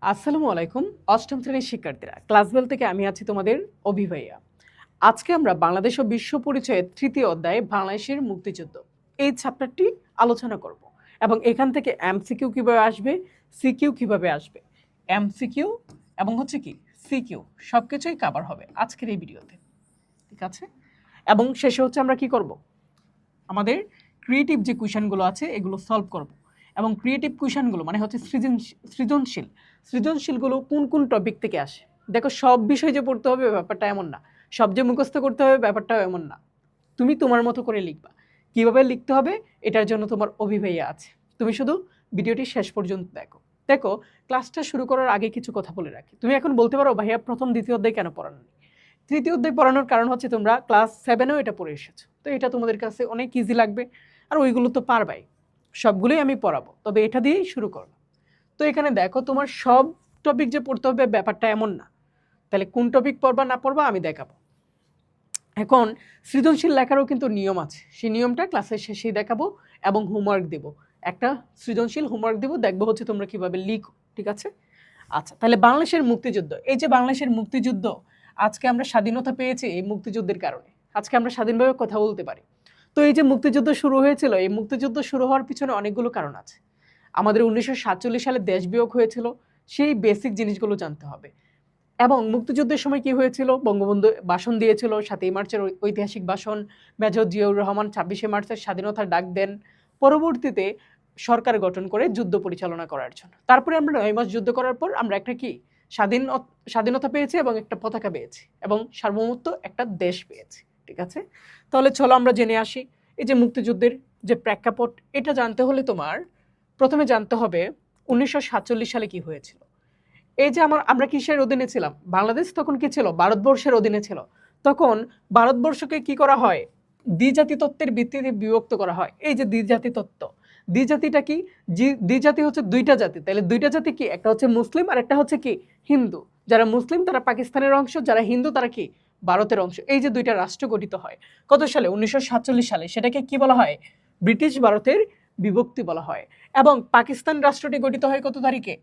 আসসালামু আলাইকুম। অষ্টম শ্রেণীর শিক্ষার্থীরা, ক্লাস বেল থেকে আমি আছি তোমাদের অভিভাইয়া। আজকে আমরা বাংলাদেশ ও বিশ্ব পরিচয়ের তৃতীয় অধ্যায়ে বাংলাদেশের মুক্তিযুদ্ধ এই চ্যাপ্টারটি আলোচনা করব এবং এখান থেকে এমসিকিউ কিভাবে আসবে, সিকিউ কিভাবে আসবে, এমসিকিউ এবং হচ্ছে কি সিকিউ সবকিছুই কভার হবে আজকের এই ভিডিওতে, ঠিক আছে? এবং শেষে হচ্ছে আমরা কি করব, আমাদের ক্রিয়েটিভ যে কোয়েশনগুলো আছে এগুলো সলভ করব। এবং ক্রিয়েটিভ কোয়েশনগুলো মানে হচ্ছে সৃজনশীল সৃজনশীলগুলো কোন কোন টপিক থেকে আসে। দেখো, সব বিষয় যে পড়তে হবে ব্যাপারটা এমন না, সব যে মুখস্থ করতে হবে ব্যাপারটাও এমন না। তুমি তোমার মতো করে লিখবা, কিভাবে লিখতে হবে এটার জন্য তোমার অভিভাইয়া আছে। তুমি শুধু ভিডিওটি শেষ পর্যন্ত দেখো। দেখো, ক্লাসটা শুরু করার আগে কিছু কথা বলে রাখি। তুমি এখন বলতে পারো, ভাইয়া প্রথম দ্বিতীয় অধ্যায় কেন পড়ানো? তৃতীয় অধ্যায় পড়ানোর কারণ হচ্ছে তোমরা ক্লাস 7-এও এটা পড়ে এসেছো, তো এটা তোমাদের কাছে অনেক ইজি লাগবে। আর ওইগুলো তো পারবাই, সবগুলোই আমি পড়াবো, তবে এটা দিয়েই শুরু করো। তো এখানে দেখো, তোমার সব টপিক যে পড়তে হবে ব্যাপারটা এমন না। তাহলে কোন টপিক পড়বা না পড়বা আমি দেখাবো। এখন সৃজনশীল লেখারও কিন্তু নিয়ম আছে, সেই নিয়মটা ক্লাসের শেষেই দেখাবো এবং হোমওয়ার্ক দেব। একটা সৃজনশীল হোমওয়ার্ক দেবো, দেখবো হচ্ছে তোমরা কিভাবে লিখো, ঠিক আছে? আচ্ছা, তাহলে বাংলাদেশের মুক্তিযুদ্ধ, এই যে বাংলাদেশের মুক্তিযুদ্ধ, আজকে আমরা স্বাধীনতা পেয়েছি এই মুক্তিযুদ্ধের কারণে। আজকে আমরা স্বাধীনভাবে কথা বলতে পারি। তো এই যে মুক্তিযুদ্ধ শুরু হয়েছিল, এই মুক্তিযুদ্ধ শুরু হওয়ার পিছনে অনেকগুলো কারণ আছে। আমাদের 1947 সালে দেশ বিয়োগ হয়েছিল, সেই বেসিক জিনিসগুলো জানতে হবে। এবং মুক্তিযুদ্ধের সময় কি হয়েছিল, বঙ্গবন্ধু ভাষণ দিয়েছিল, 7ই মার্চের ঐতিহাসিক ভাষণ। মেজর জিয়াউর রহমান 26শে মার্চের স্বাধীনতার ডাক দেন, পরবর্তীতে সরকার গঠন করে যুদ্ধ পরিচালনা করার জন্য। তারপরে আমরা 9 মাস যুদ্ধ করার পর আমরা একটা কি স্বাধীনতা পেয়েছি এবং একটা পতাকা পেয়েছি এবং সার্বভৌমত্ব একটা দেশ পেয়েছি, ঠিক আছে? তাহলে চলো আমরা জেনে আসি এই যে মুক্তিযুদ্ধের যে প্রেক্ষাপট, এটা জানতে হলে তোমার প্রথমে জানতে হবে 1947 সালে কি হয়েছিল। এই যে আমরা কিসের অধীনে ছিলাম? বাংলাদেশ তখন কি ছিল? ভারতবর্ষের অধীনে ছিল। তখন ভারতবর্ষকে কি করা হয়? দ্বিজাতি তত্ত্বের ভিত্তিতে বিভক্ত করা হয়। এই যে দ্বিজাতি তত্ত্ব, দ্বিজাতিটা কি? দ্বিজাতি হচ্ছে দুইটা জাতি। তাহলে দুইটা জাতি কি? একটা হচ্ছে মুসলিম আর একটা হচ্ছে কি হিন্দু। যারা মুসলিম তারা পাকিস্তানের অংশ, যারা হিন্দু তারা কি ভারতের অংশ। এই যে দুইটা রাষ্ট্র গঠিত হয় কত সালে? 1947 সালে। সেটাকে কি বলা হয়? ব্রিটিশ ভারতের বিভক্তি বলা হয়। এবং পাকিস্তান রাষ্ট্রটি গঠিত হয় কত তারিখে?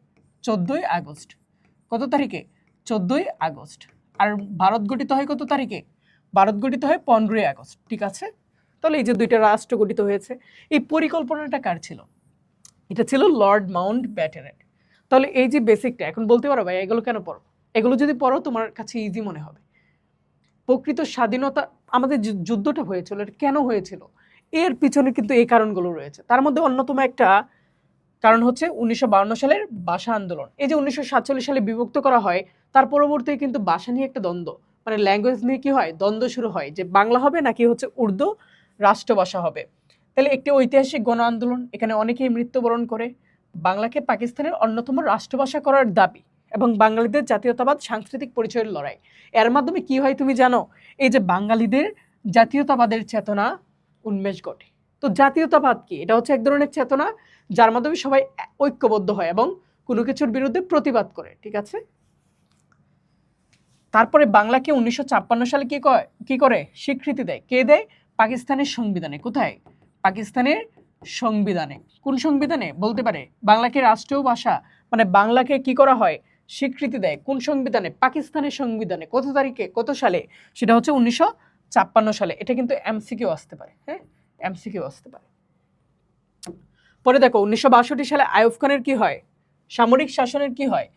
14ই আগস্ট। কত তারিখে? 14ই আগস্ট। আর ভারত গঠিত হয় কত তারিখে? ভারত গঠিত হয় 15ই আগস্ট, ঠিক আছে? তাহলে এই যে দুইটা রাষ্ট্র গঠিত হয়েছে, এই পরিকল্পনাটা কার ছিল? এটা ছিল লর্ড মাউন্ট ব্যাটেনের। তাহলে এই যে বেসিকটা এখন বলতে পারো, ভাই এগুলো কেন পড়ো? এগুলো যদি পড়ো তোমার কাছে ইজি মনে হবে। প্রকৃত স্বাধীনতা, আমাদের যুদ্ধটা হয়েছিল, এটা কেন হয়েছিল? এর পিছনে কিন্তু এই কারণগুলো রয়েছে। তার মধ্যে অন্যতম একটা কারণ হচ্ছে 1952 সালের ভাষা আন্দোলন। এই যে 1947 সালে বিভক্ত করা হয়, তার পরবর্তীতে কিন্তু ভাষা নিয়ে একটা দ্বন্দ্ব, মানে ল্যাঙ্গুয়েজ নিয়ে কি হয়? দ্বন্দ্ব শুরু হয়, যে বাংলা হবে নাকি হচ্ছে উর্দু রাষ্ট্রভাষা হবে। তাহলে একটি ঐতিহাসিক গণ আন্দোলন, এখানে অনেকেই মৃত্যুবরণ করে। বাংলাকে পাকিস্তানের অন্যতম রাষ্ট্রভাষা করার দাবি এবং বাঙালিদের জাতীয়তাবাদ সাংস্কৃতিক পরিচয়ের লড়াই। এর মাধ্যমে কি হয় তুমি জানো? এই যে বাঙালিদের জাতীয়তাবাদের চেতনা উন্মেষ ঘটে। তো জাতীয়তাবাদ কি? এটা হচ্ছে এক ধরনের চেতনা যার মাধ্যমে সবাই ঐক্যবদ্ধ হয় এবং কোনো কিছুর বিরুদ্ধে প্রতিবাদ করে, ঠিক আছে? তারপরে বাংলাকে 1956 সালে কি করে স্বীকৃতি দেয়? কে দেয়? পাকিস্তানের সংবিধানে। কোথায়? পাকিস্তানের সংবিধানে। কোন সংবিধানে? বলতে পারে বাংলাকে রাষ্ট্রীয় ভাষা, মানে বাংলাকে কি করা হয়? স্বীকৃতি দেয়। কোন সংবিধানে? পাকিস্তানের সংবিধানে। কত তারিখে? কত সালে? সেটা হচ্ছে 1956 সালে। এটা কিন্তু এমসিকিউ আসতে পারে, হ্যাঁ, এমসিকিউ আসতে পারে। পরে দেখো 1962 সালে আইয়ুব খানের কি হয়? সামরিক শাসনের কি হয়?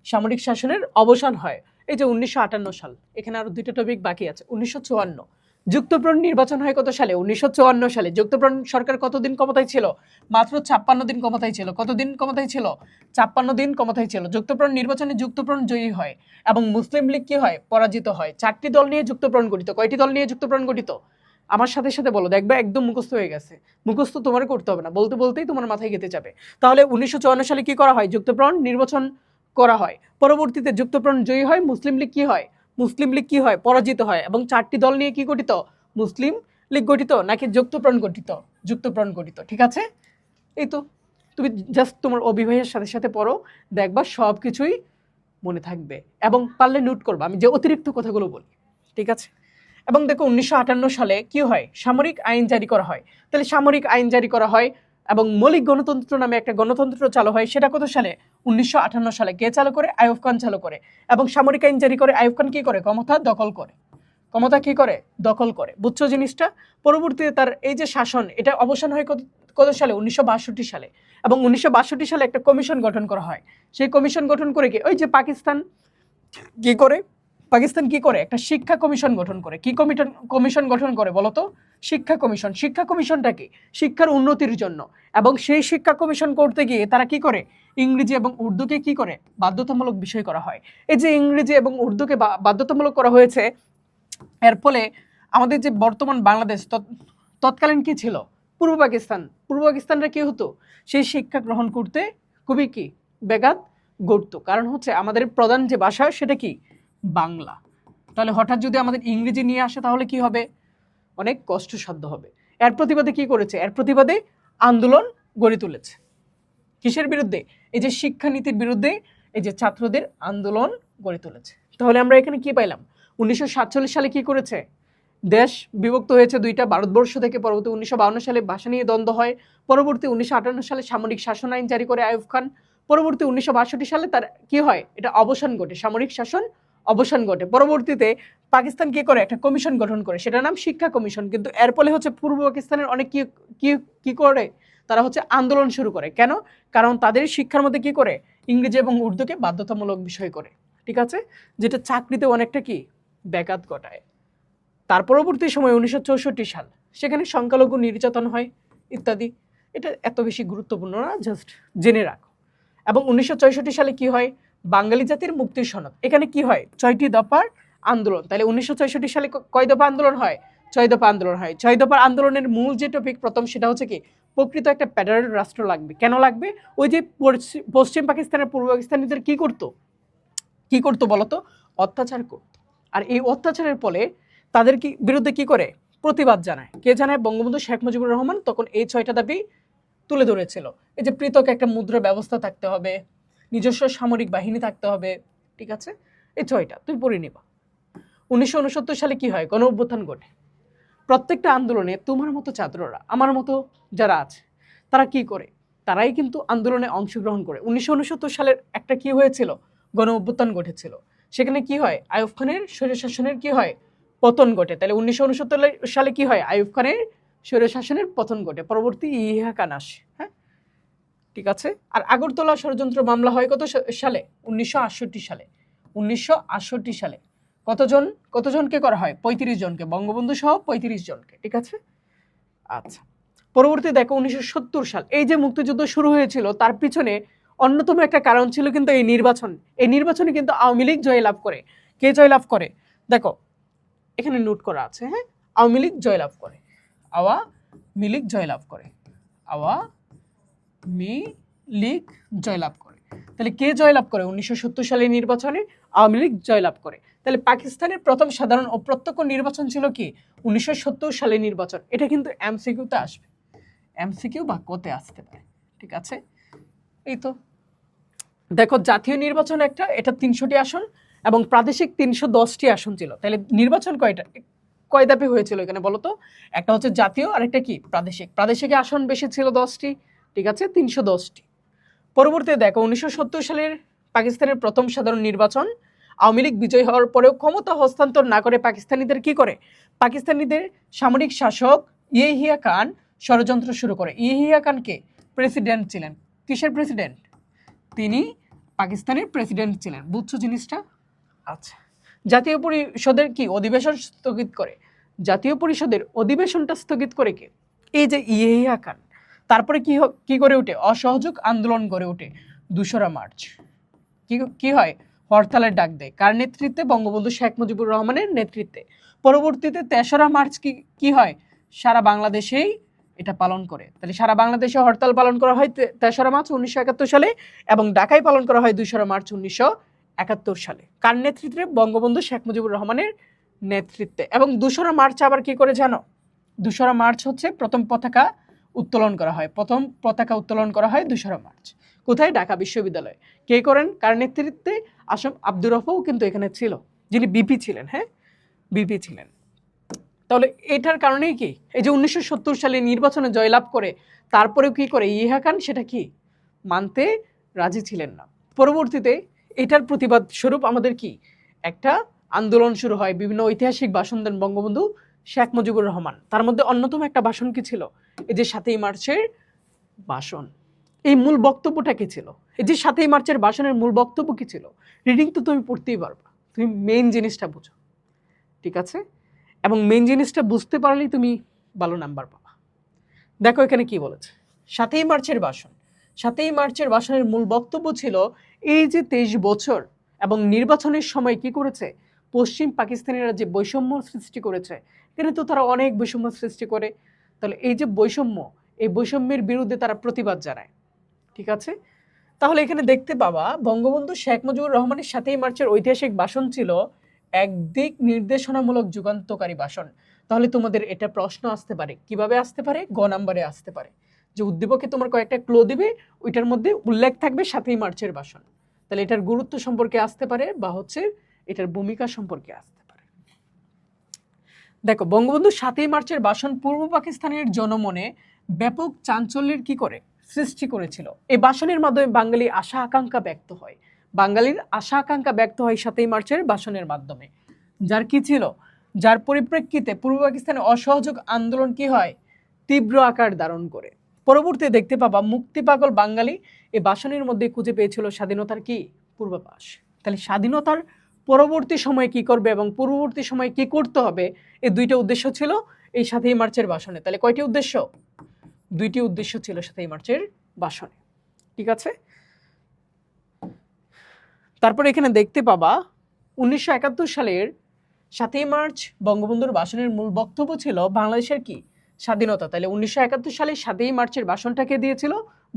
সামরিক শাসনের অবসান হয়। এই যে 1958 সাল, এখানে আরো দুইটা টপিক বাকি আছে। 1954 যুক্তফ্রন্ট নির্বাচন হয় কত সালে? 1954 সালে। যুক্তফ্রন্ট সরকার কতদিন ক্ষমতায় ছিল? মাত্র 56 দিন ক্ষমতায় ছিল। কতদিন ক্ষমতায় ছিল? 56 দিন ক্ষমতায় ছিল। যুক্তফ্রন্ট নির্বাচনে যুক্তফ্রন্ট জয়ী হয় এবং মুসলিম লীগ কি হয়? পরাজিত হয়। 4টি দল নিয়ে যুক্তফ্রন্ট গঠিত। কয়টি দল নিয়ে যুক্তফ্রন্ট গঠিত? আমার সাথে সাথে বলো, দেখবে একদম মুখস্থ হয়ে গেছে। মুখস্থ তোমার করতে হবে না, বলতে বলতেই তোমার মাথায় গেঁথে যাবে। তাহলে 1954 সালে কি করা হয়? যুক্তফ্রন্ট নির্বাচন করা হয়। পরবর্তীতে যুক্তফ্রন্ট জয়ী হয়, মুসলিম লীগ কি হয়? মুসলিম লীগ কি হয়? পরাজিত হয়। এবং 4টি দল নিয়ে কি গঠিত? মুসলিম লীগ গঠিত নাকি যুক্তফ্রন্ট গঠিত? যুক্তফ্রন্ট গঠিত, ঠিক আছে? এই তো, তুমি জাস্ট তোমার অভিভাবকের সাথে সাথে পড়ো, দেখবা সব কিছুই মনে থাকবে এবং পারলে নোট করবা আমি যে অতিরিক্ত কথাগুলো বলি, ঠিক আছে? এবং দেখো 1958 সালে কি হয়? সামরিক আইন জারি করা হয়। তাহলে সামরিক আইন জারি করা হয় এবং মৌলিক গণতন্ত্র নামে একটা গণতন্ত্র চালু হয়, সেটা কত সালে? 1958 সালে। কে চালু করে? আইয়ুব খান চালু করে। এবং সামরিক আইন জারি করে আইয়ুব খান কি করে? ক্ষমতা দখল করে। ক্ষমতা কি করে? দখল করে। বুঝছো জিনিসটা? পরবর্তীতে তার এই যে শাসন, এটা অবসান হয় কত সালে? 1962 সালে। এবং 1962 সালে একটা কমিশন গঠন করা হয়। সেই কমিশন গঠন করে কি ওই যে পাকিস্তান কি করে? পাকিস্তান কি করে? একটা শিক্ষা কমিশন গঠন করে। কি কমিশন গঠন করে বলো তো? শিক্ষা কমিশন। শিক্ষা কমিশনটা কি? শিক্ষার উন্নতির জন্য। এবং সেই শিক্ষা কমিশন করতে গিয়ে তারা কি করে? ইংরেজি এবং উর্দুকে কি করে? বাধ্যতামূলক বিষয় করা হয়। এই যে ইংরেজি এবং উর্দুকে বাধ্যতামূলক করা হয়েছে, এর ফলে আমাদের যে বর্তমান বাংলাদেশ, তৎকালীন কি ছিল? পূর্ব পাকিস্তান। পূর্ব পাকিস্তানরা কি হতো? সেই শিক্ষা গ্রহণ করতে খুবই কি ব্যাঘাত ঘটতো। কারণ হচ্ছে আমাদের প্রধান যে ভাষা সেটা কি? বাংলা। তাহলে হঠাৎ যদি আমাদের ইংরেজি নিয়ে আসে তাহলে কি হবে? অনেক কষ্টসাধ্য হবে। এর প্রতিবাদে কি করেছে? এর প্রতিবাদে আন্দোলন গড়ে তুলেছে। কিসের বিরুদ্ধে? এই যে শিক্ষানীতির বিরুদ্ধে এই যে ছাত্রদের আন্দোলন গড়ে তুলেছে। তাহলে আমরা এখানে কি পাইলাম? 1947 সালে কি করেছে? দেশ বিভক্ত হয়েছে দুইটা, ভারতবর্ষ থেকে। পরবর্তী 1952 সালে ভাষা নিয়ে দ্বন্দ্ব হয়। পরবর্তী 1958 সালে সামরিক শাসন আইন জারি করে আইয়ুব খান। পরবর্তী 1962 সালে তার কি হয়? এটা অবসান ঘটে, সামরিক শাসন অবসান ঘটে। পরবর্তীতে পাকিস্তান কি করে? একটা কমিশন গঠন করে, সেটার নাম শিক্ষা কমিশন। কিন্তু এর ফলে হচ্ছে পূর্ব পাকিস্তানের অনেক কি করে? তারা হচ্ছে আন্দোলন শুরু করে। কেন? কারণ তাদের শিক্ষার মধ্যে কি করে? ইংরেজি এবং উর্দুকে বাধ্যতামূলক বিষয় করে। ঠিক আছে? যেটা চাকরিতে অনেকটা কি ব্যাঘাত ঘটায়। তার পরবর্তী সময় 1964 সাল, সেখানে সংখ্যালঘু নির্যাতন হয় ইত্যাদি। এটা এত বেশি গুরুত্বপূর্ণ না, জাস্ট জেনে রাখো। এবং 1964 সালে কি হয়? বাঙালি জাতির মুক্তির সনদ। এখানে কি হয়? 6টি দফার আন্দোলন। তাহলে 1964 সালে কয় দফা আন্দোলন হয়? 6 দফা আন্দোলন হয়। 6 দফার আন্দোলনের মূল যে টপিক প্রথম, সেটা হচ্ছে কি? প্রকৃত একটা ফেডারেল রাষ্ট্র লাগবে। কেন লাগবে? ওই যে পশ্চিম পাকিস্তানের পূর্ব পাকিস্তানিদের কি করতো? কি করতো বলতো? অত্যাচার করতো। আর এই অত্যাচারের ফলে তাদের কি বিরুদ্ধে কি করে? প্রতিবাদ জানায়। কে জানায়? বঙ্গবন্ধু শেখ মুজিবুর রহমান তখন এই 6টা দাবি তুলে ধরেছিল। এই যে পৃথক একটা মুদ্রা ব্যবস্থা থাকতে হবে, নিজস্ব সামরিক বাহিনী থাকতে হবে। ঠিক আছে? এই 6টা তুই পড়ে নিবা। 1969 সালে কি হয়? গণ অভ্যুত্থান ঘটে। প্রত্যেকটা আন্দোলনে তোমার মতো ছাত্ররা, আমার মতো যারা আছে, তারা কি করে? তারাই কিন্তু আন্দোলনে অংশগ্রহণ করে। 1969 সালের একটা কি হয়েছিল? গণ অভ্যুত্থান ঘটেছিল। সেখানে কি হয়? আইয়ুব খানের স্বৈরশাসনের কি হয়? পতন ঘটে। তাহলে 1969 সালে কি হয়? আইয়ুব খানের স্বৈরশাসনের পতন ঘটে। পরবর্তী ইহা খান আসে। হ্যাঁ, ঠিক আছে। আর আগরতলা ষড়যন্ত্র মামলা হয় কত সালে? 1968 সালে। 1968 সালে কতজনকে করা হয়? 35 জনকে, বঙ্গবন্ধু সহ 35 জনকে। ঠিক আছে? আচ্ছা, পরবর্তী দেখো 1970 সাল, এই যে মুক্তিযুদ্ধ শুরু হয়েছিল, তার পিছনে অন্যতম একটা কারণ ছিল কিন্তু এই নির্বাচন। এই নির্বাচনে কিন্তু আওয়ামী লীগ জয়লাভ করে। কে জয়লাভ করে? দেখো এখানে নোট করা আছে। হ্যাঁ, আওয়ামী লীগ জয়লাভ করে। আওয়ামী লীগ জয়লাভ করে। আওয়ামী লীগ জয়লাভ করে। তাহলে কে জয়লাভ করে? 1970 সালের নির্বাচনে আওয়ামী লীগ জয়লাভ করে। তাহলে পাকিস্তানের প্রথম সাধারণ ও প্রত্যক্ষ নির্বাচন ছিল কি? 1970 সালের নির্বাচন। এটা কিন্তু এমসিকিউতে আসবে, এমসিকিউ বা কোতে আসতে পারে। ঠিক আছে? এই তো দেখো, জাতীয় নির্বাচন একটা, এটা 300টি আসন, এবং প্রাদেশিক 310টি আসন ছিল। তাহলে নির্বাচন কয় ধাপে হয়েছিল এখানে বলো তো? একটা হচ্ছে জাতীয়, আর একটা কি প্রাদেশিক। প্রাদেশিকে আসন বেশি ছিল 10টি। ঠিক আছে, 310টি। পরবর্তীতে দেখো 1970 সালের পাকিস্তানের প্রথম সাধারণ নির্বাচন, আওয়ামী লীগ বিজয় হওয়ার পরেও ক্ষমতা হস্তান্তর না করে পাকিস্তানিদের কি করে? পাকিস্তানিদের সামরিক শাসক ইয়াহিয়া খান ষড়যন্ত্র শুরু করে। ইয়াহিয়া খান কে? প্রেসিডেন্ট ছিলেন। কিসের প্রেসিডেন্ট? তিনি পাকিস্তানের প্রেসিডেন্ট ছিলেন। বুঝছো জিনিসটা? আচ্ছা, জাতীয় পরিষদের কি অধিবেশন স্থগিত করে? জাতীয় পরিষদের অধিবেশনটা স্থগিত করে কে? এই যে ইয়াহিয়া খান। তারপরে কি করে ওঠে? অসহযোগ আন্দোলন গড়ে ওঠে। 2রা মার্চ কি হয়? হরতালের ডাক দেয়। কার নেতৃত্বে? বঙ্গবন্ধু শেখ মুজিবুর রহমানের নেতৃত্বে। পরবর্তীতে 3রা মার্চ কি হয়? সারা বাংলাদেশেই এটা পালন করে। তাহলে সারা বাংলাদেশে হরতাল পালন করা হয় 3রা মার্চ 1971 সালে, এবং ঢাকায় পালন করা হয় 2রা মার্চ 1971 সালে। কার নেতৃত্বে? বঙ্গবন্ধু শেখ মুজিবুর রহমানের নেতৃত্বে। এবং 2রা মার্চ আবার কি করে জানো? 2রা মার্চ হচ্ছে প্রথম পতাকা উত্তোলন করা হয়। প্রথম পতাকা উত্তোলন করা হয় 2রা মার্চ। কোথায়? ঢাকা বিশ্ববিদ্যালয়ে। কে করেন? কার নেতৃত্বে? আসম আব্দুর রফও কিন্তু এখানে ছিল, যিনি বিপি ছিলেন। হ্যাঁ, বিপি ছিলেন। তাহলে এটার কারণেই কি এই যে 1970 সালে নির্বাচনে জয়লাভ করে তারপরেও কি করে ইয়াহিয়া খান সেটা কি মানতে রাজি ছিলেন না। পরবর্তীতে এটার প্রতিবাদ স্বরূপ আমাদের কি একটা আন্দোলন শুরু হয়, বিভিন্ন ঐতিহাসিক ভাষণ দেন বঙ্গবন্ধু শেখ মুজিবুর রহমান। তার মধ্যে অন্যতম একটা ভাষণ কি ছিল, এই যে 7ই মার্চের ভাষণ। এই মূল বক্তব্যটা কি ছিল, এই যে 7ই মার্চের ভাষণের মূল বক্তব্য কি ছিল? রিডিং তো তুমি পড়তেই পারবা, তুমি মেইন জিনিসটা বুঝো, ঠিক আছে? এবং মেইন জিনিসটা বুঝতে পারলেই তুমি ভালো নাম্বার পাবা। দেখো এখানে কি বলেছে, 7ই মার্চের ভাষণ। 7ই মার্চের ভাষণের মূল বক্তব্য ছিল এই যে 23 বছর এবং নির্বাচনের সময় কি করেছে, পশ্চিম পাকিস্তানিরা যে বৈষম্য সৃষ্টি করেছে, এখানে তো তারা অনেক বৈষম্য সৃষ্টি করে, তাহলে এই যে বৈষম্য, এই বৈষম্যের বিরুদ্ধে তারা প্রতিবাদ জানায়, ঠিক আছে? তাহলে এখানে দেখতে পাবা বঙ্গবন্ধু শেখ মুজিবুর রহমানের 7ই মার্চের ঐতিহাসিক ভাষণ ছিল একদিক নির্দেশনামূলক যুগান্তকারী ভাষণ। তাহলে তোমাদের এটা প্রশ্ন আসতে পারে, কিভাবে আসতে পারে? গ নাম্বারে আসতে পারে, যে উদ্দীপকে তোমার কয়েকটা ক্লো দিবে, ওইটার মধ্যে উল্লেখ থাকবে 7ই মার্চের ভাষণ। তাহলে এটার গুরুত্ব সম্পর্কে আসতে পারে বা হচ্ছে এটার ভূমিকা সম্পর্কে আসতে পারে। দেখো বঙ্গবন্ধু 7ই মার্চের ভাষণ পূর্ব পাকিস্তানের জনমনে ব্যাপক চাঞ্চল্যের কি করে সৃষ্টি করেছিল। এই ভাষণের মাধ্যমে বাঙালি আশা আকাঙ্ক্ষা ব্যক্ত হয়, বাঙালির আশা আকাঙ্ক্ষা ব্যক্ত হয় 7ই মার্চের ভাষণের মাধ্যমে। যার কি ছিল, যার পরিপ্রেক্ষিতে পূর্ব পাকিস্তানে অসহযোগ আন্দোলন কি হয়, তীব্র আকার ধারণ করে। পরবর্তীতে দেখতে পাবা মুক্তি পাগল বাঙালি এই ভাষণের মধ্যে খুঁজে পেয়েছিল স্বাধীনতার কি পূর্বাভাস। তাহলে স্বাধীনতার পরবর্তী সময়ে কি করবে এবং পূর্ববর্তী সময়ে কি করতে হবে, এই দুইটা উদ্দেশ্য ছিল এই 7ই মার্চের ভাষণে। তাহলে কয়টি উদ্দেশ্য? দুইটি উদ্দেশ্য ছিল 7ই মার্চের ভাষণে, ঠিক আছে? তারপর এখানে দেখতে পাবা 1971 সালের 7ই মার্চ বঙ্গবন্ধুর ভাষণের মূল বক্তব্য ছিল বাংলাদেশের কি স্বাধীনতা। তাহলে 1971 সালে 7ই মার্চের ভাষণটাকে দিয়েছিল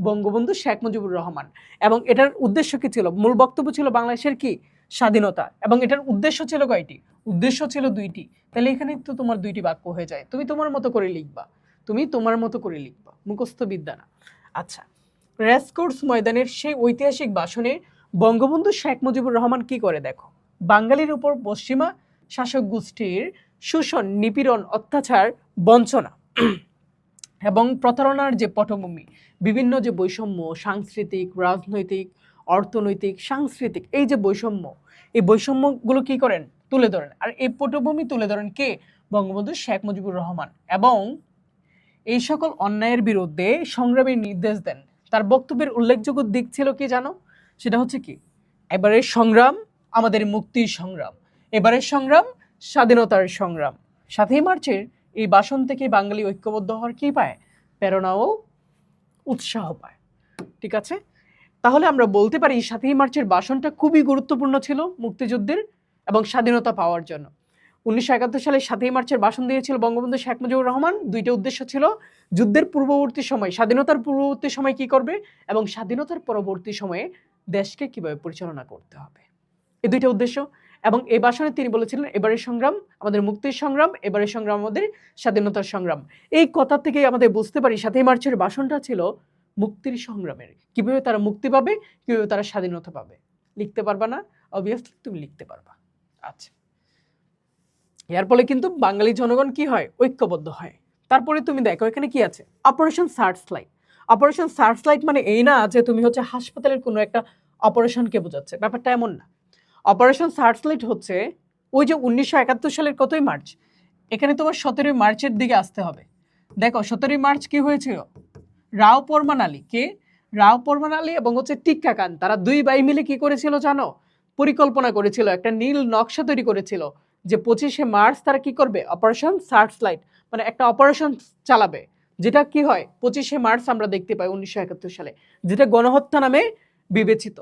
বঙ্গবন্ধু শেখ মুজিবুর রহমান, এবং এটার উদ্দেশ্য কি ছিল, মূল বক্তব্য ছিল বাংলাদেশের কি স্বাধীনতা, এবং এটার উদ্দেশ্য ছিল কয়টি? উদ্দেশ্য ছিল দুইটি। তাহলে এখানে তো তোমার দুইটি বাক্য হয়ে যায়, তুমি তোমার মতো করে লিখবা, তুমি তোমার মতো করে লিখবা, মুখস্থ বিদ্যা না। আচ্ছা, রেসকোর্স ময়দানের সেই ঐতিহাসিক ভাষণে বঙ্গবন্ধু শেখ মুজিবুর রহমান কি করে দেখো, বাঙালির উপর পশ্চিমা শাসক গোষ্ঠীর শোষণ, নিপীড়ন, অত্যাচার, বঞ্চনা এবং প্রতারণার যে পটভূমি, বিভিন্ন যে বৈষম্য, সাংস্কৃতিক, রাজনৈতিক, অর্থনৈতিক, সাংস্কৃতিক, এই যে বৈষম্য, এই বৈষম্যগুলো কি করেন, তুলে ধরেন। আর এই পটভূমি তুলে ধরেন কে? বঙ্গবন্ধু শেখ মুজিবুর রহমান, এবং এই সকল অন্যায়ের বিরুদ্ধে সংগ্রামের নির্দেশ দেন। তার বক্তব্যের উল্লেখযোগ্য দিক ছিল কি জানো, সেটা হচ্ছে কি, এবারের সংগ্রাম আমাদের মুক্তির সংগ্রাম, এবারের সংগ্রাম স্বাধীনতার সংগ্রাম। 7ই মার্চের এই ভাষণ থেকে বাঙালি ঐক্যবদ্ধ হওয়ার কি পায়, প্রেরণা ও উৎসাহ পায়, ঠিক আছে? তাহলে আমরা বলতে পারি 7ই মার্চের ভাষণটা খুবই গুরুত্বপূর্ণ ছিল মুক্তিযুদ্ধের এবং স্বাধীনতা পাওয়ার জন্য। 1971 সালে 7ই মার্চের ভাষণ দিয়েছিল বঙ্গবন্ধু শেখ মুজিবুর রহমান। দুইটা উদ্দেশ্য ছিল, যুদ্ধের পূর্ববর্তী সময়, স্বাধীনতার পূর্ববর্তী সময় কি করবে, এবং স্বাধীনতার পরবর্তী সময়ে দেশকে কিভাবে পরিচালনা করতে হবে, এই দুইটা উদ্দেশ্য। এবং এই ভাষণে তিনি বলেছিলেন এবারের সংগ্রাম আমাদের মুক্তির সংগ্রাম, এবারের সংগ্রাম আমাদের স্বাধীনতার সংগ্রাম। এই কথা থেকে আমাদের বুঝতে পারি 7ই মার্চের ভাষণটা ছিল মুক্তির সংগ্রামের, কিভাবে তারা মুক্তি পাবে, কিভাবে তারা স্বাধীনতা পাবে। লিখতে পারবা না? অবভিয়াসলি তুমি লিখতে পারবা। আচ্ছা, এর ফলে কিন্তু বাঙালি জনগণ কি হয়, ঐক্যবদ্ধ হয়। তারপরে তুমি দেখো এখানে কি আছে, অপারেশন সার্চলাইট। অপারেশন সার্চলাইট মানে এই না যে তুমি হচ্ছে হাসপাতালের কোনো একটা অপারেশনকে বোঝাচ্ছে, ব্যাপারটা এমন না। অপারেশন সার্চলাইট হচ্ছে ওই যে 1971 সালের কতই মার্চ, এখানে তোমার 17ই মার্চের দিকে আসতে হবে। দেখো 17ই মার্চ কি হয়েছিল, রাও পরমান আলী, কে? রাও পরমান আলী এবং হচ্ছে টিক্কা খান, তারা দুই ভাই মিলে কি করেছিল জানো, পরিকল্পনা করেছিল, একটা নীল নকশা তৈরি করেছিল যে 25শে মার্চ তারা কি করবে, অপারেশন সার্চলাইট, মানে একটা অপারেশন চালাবে, যেটা কি হয় 25শে মার্চ আমরা দেখতে পাই 1971 সালে, যেটা গণহত্যা নামে বিবেচিত।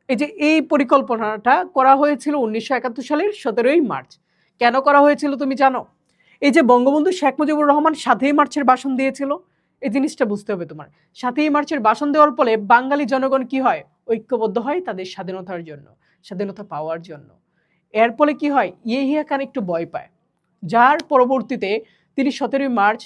এই যে এই পরিকল্পনাটা করা হয়েছিল 1971 সালের 17ই মার্চ। কেন করা হয়েছিল তুমি জানো? এই যে বঙ্গবন্ধু শেখ মুজিবুর রহমান 7ই মার্চের ভাষণ দিয়েছিল, এই জিনিসটা বুঝতে হবে তোমার। 7ই মার্চের ভাষণ দেওয়ার ফলে বাঙালি জনগণ কি হয়, ঐক্যবদ্ধ হয় তাদের স্বাধীনতার জন্য, স্বাধীনতা পাওয়ার জন্য। এর ফলে কি হয়, ইয়াহিয়া খান একটু ভয় পায়, যার পরবর্তীতে তিনি 17ই মার্চ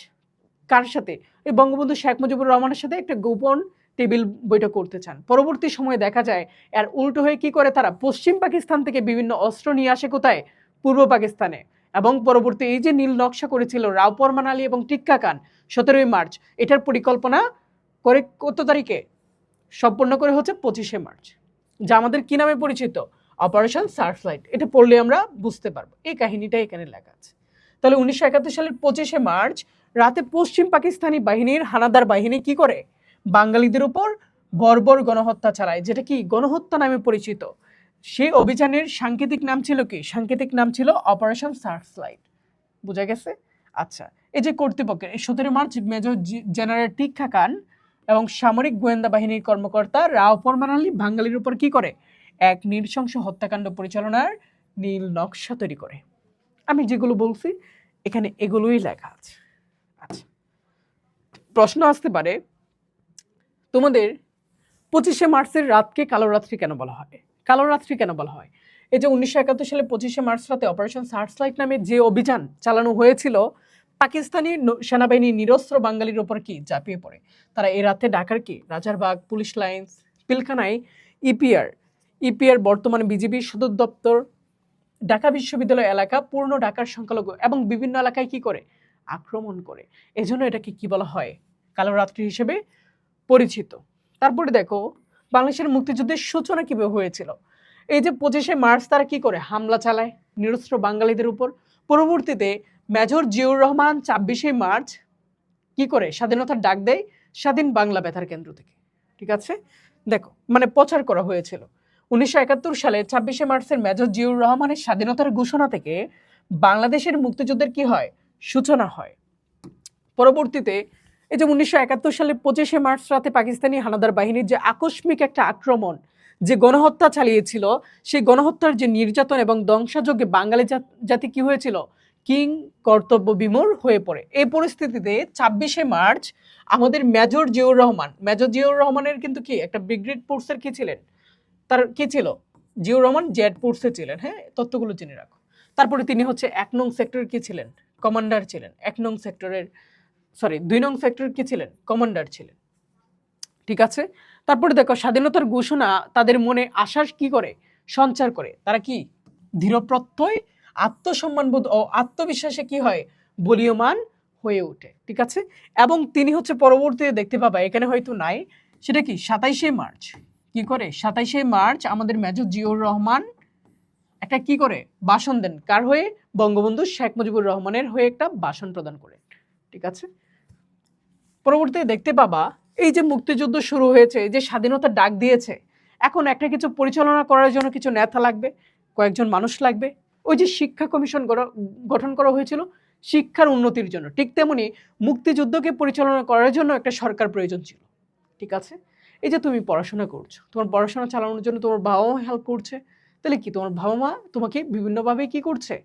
কার সাথে, এই বঙ্গবন্ধু শেখ মুজিবুর রহমানের সাথে একটা গোপন টেবিল বৈঠক করতে চান। পরবর্তী সময়ে দেখা যায় এর উল্টো হয়ে কি করে, তারা পশ্চিম পাকিস্তান থেকে বিভিন্ন অস্ত্র নিয়ে আসে কোথায়, পূর্ব পাকিস্তানে, এবং পরবর্তী এই যে নীল নকশা করেছিল রাও ফরমান আলী এবং টিক্কা খান 17 মার্চ, এটার পরিকল্পনা করে কত তারিখে সম্পন্ন করে হচ্ছে 25 মার্চ, যা আমাদের কি নামে পরিচিত? Operation searchlight. এটা পড়লে আমরা বুঝতে পারবো, এই কাহিনীটা এখানে লেখা আছে। তাহলে 1971 সালের 25 মার্চ রাতে পশ্চিম পাকিস্তানি বাহিনীর হানাদার বাহিনী কি করে? বাঙালিদের উপর বর্বর গণহত্যা চালায়, যেটা কি গণহত্যা নামে পরিচিত। সেই অভিযানের সাংকেতিক নাম ছিল কি? সাংকেতিক নাম ছিল অপারেশন সার্চলাইট। বোঝা গেছে? আচ্ছা, এই যে কর্তৃপক্ষের 17 মার্চ মেজর জেনারেল টিক্কা খান এবং সামরিক গোয়েন্দা বাহিনীর কর্মকর্তা রাও ফরমান আলী বাঙালির উপর কি করে? এক নৃশংস হত্যাকাণ্ড পরিচালনার নীল নকশা তৈরি করে। আমি যেগুলো বলছি এখানে এগুলোই লেখা আছে। আচ্ছা, প্রশ্ন আসতে পারে তোমাদের 25 মার্চের রাতকে কালো রাত্রি কেন বলা হয়? কালো রাত্রি কেন বলা হয়? এই যে 1971 সালে 25 মার্চ রাতে অপারেশন সার্চলাইট নামে যে অভিযান চালানো হয়েছিল, পাকিস্তানি সেনাবাহিনী নিরস্ত্র বাঙালির ওপর কি ঝাঁপিয়ে পড়ে। তারা এই রাতে ঢাকার কি রাজারবাগ, পুলিশ লাইন্স, পিলখানায়, ইপিআর বর্তমানে বিজিবি সদর দপ্তর, ঢাকা বিশ্ববিদ্যালয় এলাকা, পূর্ণ ঢাকার সংখ্যালঘু এবং বিভিন্ন এলাকায় কি করে? আক্রমণ করে। এজন্য এটাকে কি বলা হয়? কালো রাত্রি হিসেবে পরিচিত। তারপরে দেখো বাংলাদেশের মুক্তিযুদ্ধের সূচনা কিভাবে হয়েছিল। এই যে 25 মার্চ তারা কি করে? হামলা চালায় নিরস্ত্র বাঙালিদের উপর। পরবর্তীতে মেজর জিয়াউর রহমান 26 মার্চ কি করে? স্বাধীনতার ডাক দেয় স্বাধীন বাংলা বেতার কেন্দ্র থেকে। ঠিক আছে, দেখো মানে প্রচার করা হয়েছিল। 1971 সালে 26 মার্চের মেজর জিয়াউর রহমানের স্বাধীনতার ঘোষণা থেকে বাংলাদেশের মুক্তিযুদ্ধের কি হয়? সূচনা হয়। পরবর্তীতে এই যে 1971 সালে 25 মার্চ রাতে পাকিস্তানি হানাদার বাহিনীর যে আকস্মিক একটা আক্রমণ, যে গণহত্যা চালিয়েছিল, সেই গণহত্যার যে নির্যাতন এবং ধ্বংসযজ্ঞে বাঙালি জাতি কি হয়েছিল? কিং কর্তব্য বিমূঢ় হয়ে পড়ে। এই পরিস্থিতিতে 26 মার্চ আমাদের মেজর জিয়াউর রহমানের কিন্তু কি একটা ব্রিগেড ফোর্সের কি ছিলেন? তার কি ছিল? জিয়াউর রহমান জেড ফোর্সে ছিলেন। হ্যাঁ, তথ্যগুলো জেনে রাখো। তারপরে তিনি হচ্ছে 1 নং সেক্টরের কি ছিলেন? কমান্ডার ছিলেন। 2 নং সেক্টরের কি ছিলেন? কমান্ডার ছিলেন। ঠিক আছে, তারপরে দেখো স্বাধীনতার ঘোষণা তাদের মনে আশার কি করে? সঞ্চার করে। তারা কি দৃঢ়প্রত্যয়, আত্মসম্মানবোধ ও আত্মবিশ্বাসে কি হয়? বলীয়মান হয়ে ওঠে। ঠিক আছে, এবং তিনি হচ্ছে পরবর্তীতে দেখতে পাবা এখানে হয়তো নাই, সেটা কি 27 মার্চ কি করে? 27 মার্চ আমাদের মেজর জিয়াউর রহমান একটা কি করে? ভাষণ দেন। কার হয়ে? বঙ্গবন্ধু শেখ মুজিবুর রহমানের হয়ে একটা ভাষণ প্রদান করে। ঠিক আছে, পরবর্তীতে দেখতে পাবা এই যে মুক্তিযুদ্ধ শুরু হয়েছে, যে স্বাধীনতার ডাক দিয়েছে, এখন একটা কিছু পরিচালনা করার জন্য কিছু নেতা লাগবে, কয়েকজন মানুষ লাগবে। ওই যে শিক্ষা কমিশন গঠন করা হয়েছিল শিক্ষার উন্নতির জন্য, ঠিক তেমনি মুক্তিযুদ্ধকে পরিচালনা করার জন্য একটা সরকার প্রয়োজন ছিল। ঠিক আছে, এই যে তুমি পড়াশোনা করছো, তোমার পড়াশোনা চালানোর জন্য তোমার বাবা মা হেল্প করছে, তাহলে কি তোমার বাবা মা তোমাকে বিভিন্নভাবে কি করছে?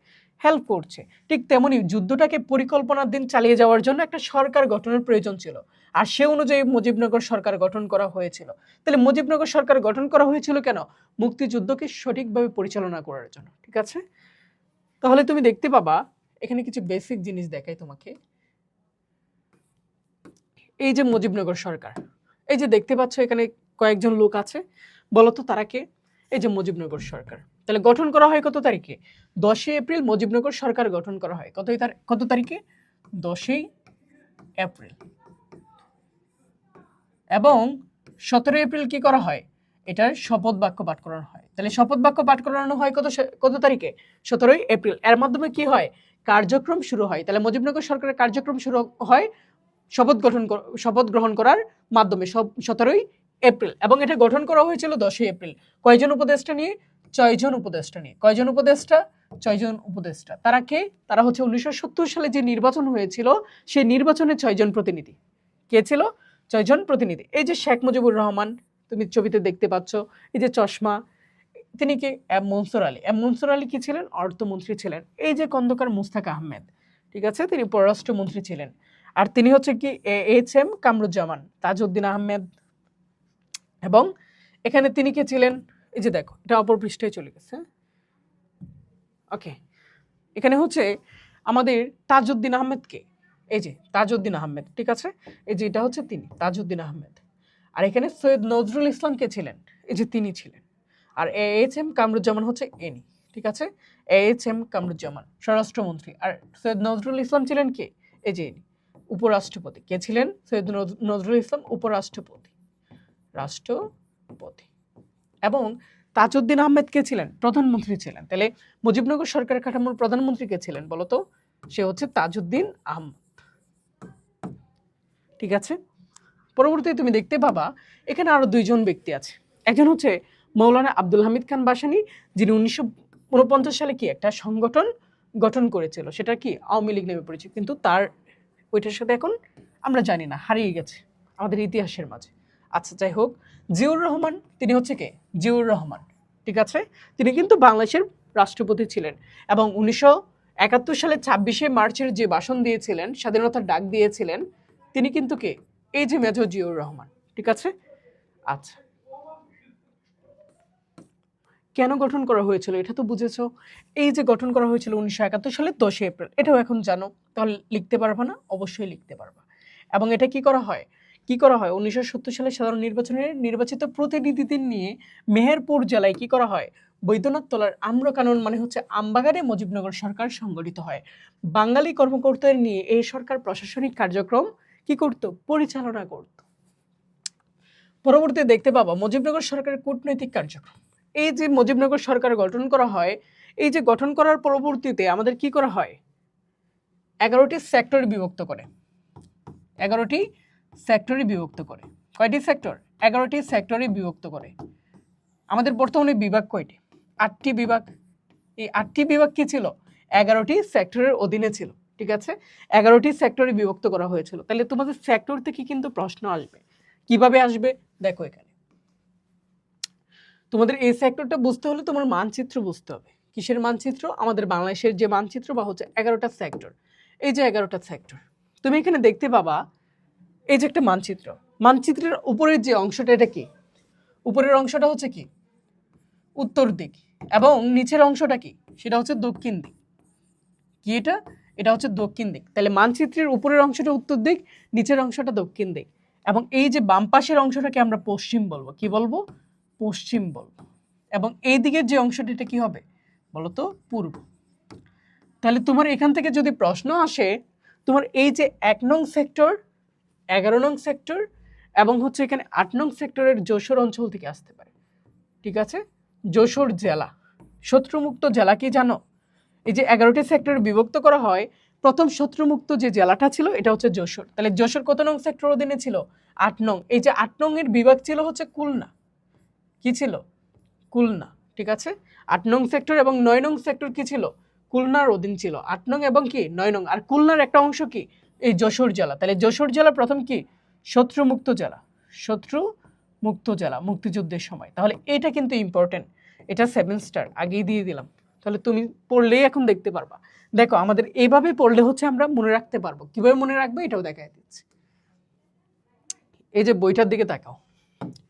হেল্প করছে। ঠিক তেমনি যুদ্ধটাকে পরিকল্পনার দিন চালিয়ে যাওয়ার জন্য একটা সরকার গঠনের প্রয়োজন ছিল, আর সে অনুযায়ী মুজিবনগর সরকার গঠন করা হয়েছিল। তাহলে মুজিবনগর সরকার গঠন করা হয়েছিল কেন? মুক্তিযুদ্ধকে সঠিকভাবে পরিচালনা করার জন্য। ঠিক আছে, তাহলে তুমি দেখতে পাবা এখানে কিছু বেসিক জিনিস দেখাই তোমাকে। এই যে মুজিবনগর সরকার, এই যে দেখতে পাচ্ছ এখানে কয়েকজন লোক আছে, বলতো তারা কে? এই যে মুজিবনগর সরকার। তাহলে গঠন করা হয় কত তারিখে? 10 এপ্রিল মুজিবনগর সরকার গঠন করা হয়। কত তারিখে? 10 এপ্রিল। এবং 17 এপ্রিল কি করা হয়? এটার শপথ বাক্য পাঠ করানো হয়। তাহলে শপথ বাক্য পাঠ করানো হয় কত তারিখে? 17 এপ্রিল। এর মাধ্যমে কি হয়? কার্যক্রম শুরু হয়। তাহলে মুজিবনগর সরকারের কার্যক্রম শুরু হয় শপথ গ্রহণ করার মাধ্যমে 17 এপ্রিল, এবং এটা গঠন করা হয়েছিল 10 এপ্রিল। কয়জন উপদেষ্টা নিয়ে? 6 জন উপদেষ্টা নিয়ে। কয়জন উপদেষ্টা? 6 জন উপদেষ্টা। তারা কে? তারা হচ্ছে 1970 সালে যে নির্বাচন হয়েছিল সেই নির্বাচনে 6 জন প্রতিনিধি। কে ছিল? 6 জন প্রতিনিধি। এই যে শেখ মুজিবুর রহমান তুমি ছবিতে দেখতে পাচ্ছ, এই যে চশমা, তিনি কি? এম মনসুর আলী কি ছিলেন? অর্থমন্ত্রী ছিলেন। এই যে খন্দকার মুস্তাক আহমেদ, ঠিক আছে, তিনি পররাষ্ট্রমন্ত্রী ছিলেন। আর তিনি হচ্ছে কি এইচ.এম. কামরুজ্জামান, তাজউদ্দিন আহমেদ, এবং এখানে তিনি কে ছিলেন? এই যে দেখো, এটা অপর পৃষ্ঠায় চলে গেছে। ওকে, এখানে হচ্ছে আমাদের তাজউদ্দিন আহমেদ কে? এই যে তাজউদ্দিন আহমেদ, ঠিক আছে, এই যে এটা হচ্ছে তিনি তাজউদ্দিন আহমেদ। আর এখানে সৈয়দ নজরুল ইসলাম কে ছিলেন? এই যে তিনি ছিলেন। আর এইচ.এম. কামরুজ্জামান হচ্ছে এনি। ঠিক আছে, AHM কামরুজ্জামান স্বরাষ্ট্রমন্ত্রী। আর সৈয়দ নজরুল ইসলাম ছিলেন কে? এই যে উপরাষ্ট্রপতি। কে ছিলেন? সৈয়দ নজরুল ইসলাম উপরাষ্ট্রপতি, রাষ্ট্রপতি। এবং তাজউদ্দিন আহমেদ কে ছিলেন? প্রধানমন্ত্রী ছিলেন। তাহলে মুজিবনগর সরকারের কাঠামোর প্রধানমন্ত্রী কে ছিলেন বলতো? সে হচ্ছে তাজউদ্দিন আহমেদ। ঠিক আছে, পরবর্তীতে তুমি দেখতে পাবা এখানে আরো দুইজন ব্যক্তি আছে। একজন হচ্ছে মৌলানা আব্দুল হামিদ খান ভাসানী, যিনি 1949 সালে কি একটা সংগঠন গঠন করেছিল, সেটা কি আওয়ামী লীগ নামে পরিচিত, কিন্তু তার ওইটার সাথে এখন আমরা জানি না, হারিয়ে গেছে আমাদের ইতিহাসের মাঝে। আচ্ছা যাই হোক, জিয়াউর রহমান, তিনি হচ্ছে কে? জিয়াউর রহমান। ঠিক আছে, তিনি কিন্তু বাংলাদেশের রাষ্ট্রপতি ছিলেন এবং 1971 সালে 26শে মার্চের যে ভাষণ দিয়েছিলেন, স্বাধীনতার ডাক দিয়েছিলেন, তিনি কিন্তু কে? এই যে মেজর জিয়াউর রহমান। ঠিক আছে, আচ্ছা কেন গঠন করা হয়েছিল এটা তো বুঝেছো। এই যে গঠন করা হয়েছিল 1971 সালের 10 এপ্রিল, এটাও এখন জানো, তাহলে লিখতে পারবা না? অবশ্যই লিখতে পারবা। এবং এটা কি করা হয়? 1970 সালে সাধারণ নির্বাচনের নির্বাচিত প্রতিনিধিদের নিয়ে মেহেরপুর জেলায় কি করা হয়? বৈদ্যনাথ তলার আম্রকানন মানে হচ্ছে আমবাগানে মুজিবনগর সরকার সংগঠিত হয়। বাঙালি কর্মকর্তাদের নিয়ে এই সরকার প্রশাসনিক কার্যক্রম কি করত? পরিচালনা করত। পরবর্তীতে দেখতে পাবা মুজিবনগর সরকারের কূটনৈতিক কার্যক্রম। এই যে মুজিবনগর সরকার গঠন করা হয়, এই যে গঠন করার পরবর্তীতে আমাদের কি করা হয়? 11টি সেক্টরে বিভক্ত করে। 11টি সেক্টরে বিভক্ত করে। কয়টি সেক্টর? 11টি সেক্টরে বিভক্ত করে। আমাদের বর্তমানে বিভাগ কয়টি? 8টি বিভাগ। এই 8টি বিভাগ কি ছিল? 11টি সেক্টরের অধীনে ছিল। ঠিক আছে, 11টি সেক্টরে বিভক্ত করা হয়েছিল। তাহলে তোমাদের সেক্টর থেকে কিন্তু প্রশ্ন আসবে। কিভাবে আসবে? দেখো এখানে তোমাদের এই সেক্টরটা বুঝতে হলে তোমার মানচিত্র বুঝতে হবে। কিসের মানচিত্র? আমাদের বাংলাদেশের যে মানচিত্র, বা হচ্ছে 11টা সেক্টর। এই যে 11টা সেক্টর তুমি এখানে দেখতে পাবা, এই যে একটা মানচিত্র, মানচিত্রের উপরের যে অংশটা, এটা কি? উপরের অংশটা হচ্ছে কি? উত্তর দিক, এবং নিচের অংশটা কি? সেটা হচ্ছে দক্ষিণ দিক। কি এটা? এটা হচ্ছে দক্ষিণ দিক। তাহলে মানচিত্রের উপরের অংশটা উত্তর দিক, নিচের অংশটা দক্ষিণ দিক, এবং এই যে বাম পাশের অংশটাকে আমরা পশ্চিম বলবো। কি বলবো? পশ্চিম বলবো। এবং এই দিকের যে অংশটা, এটা কি হবে বলতো? পূর্ব। তাহলে তোমার এখান থেকে যদি প্রশ্ন আসে, তোমার এই যে 1 নং সেক্টর, 11 নং সেক্টর, এবং হচ্ছে এখানে 8 নং সেক্টরের যশোর অঞ্চল থেকে আসতে পারে। ঠিক আছে, যশোর জেলা শত্রুমুক্ত জেলা কি জানো? এই যে 11টি সেক্টরে বিভক্ত করা হয়, প্রথম শত্রুমুক্ত যে জেলাটা ছিল এটা হচ্ছে যশোর। তাহলে যশোর কত নং সেক্টর অধীনে ছিল? 8 নং। এই যে 8 নং এর বিভাগ ছিল হচ্ছে খুলনা। কি ছিল? খুলনা। ঠিক আছে, 8 নং সেক্টর এবং 9 নং সেক্টর কি ছিল? খুলনার অধীন ছিল। 8 নং এবং কি 9 নং। আর খুলনার একটা অংশ কি? এই যশোর জেলা। তাহলে যশোর জেলা প্রথম কি? শত্রুমুক্ত জেলা। শত্রুমুক্ত জেলা মুক্তিযুদ্ধের সময়। তাহলে এটা কিন্তু ইম্পর্টেন্ট, এটা 7 স্টার আগেই দিয়ে দিলাম। তাহলে তুমি পড়লেই এখন দেখতে পারবা। দেখো আমাদের এইভাবে পড়লে হচ্ছে আমরা মনে রাখতে পারবো। কিভাবে মনে রাখবো এটাও দেখাই দিচ্ছি। এই যে বইটার দিকে তাকাও,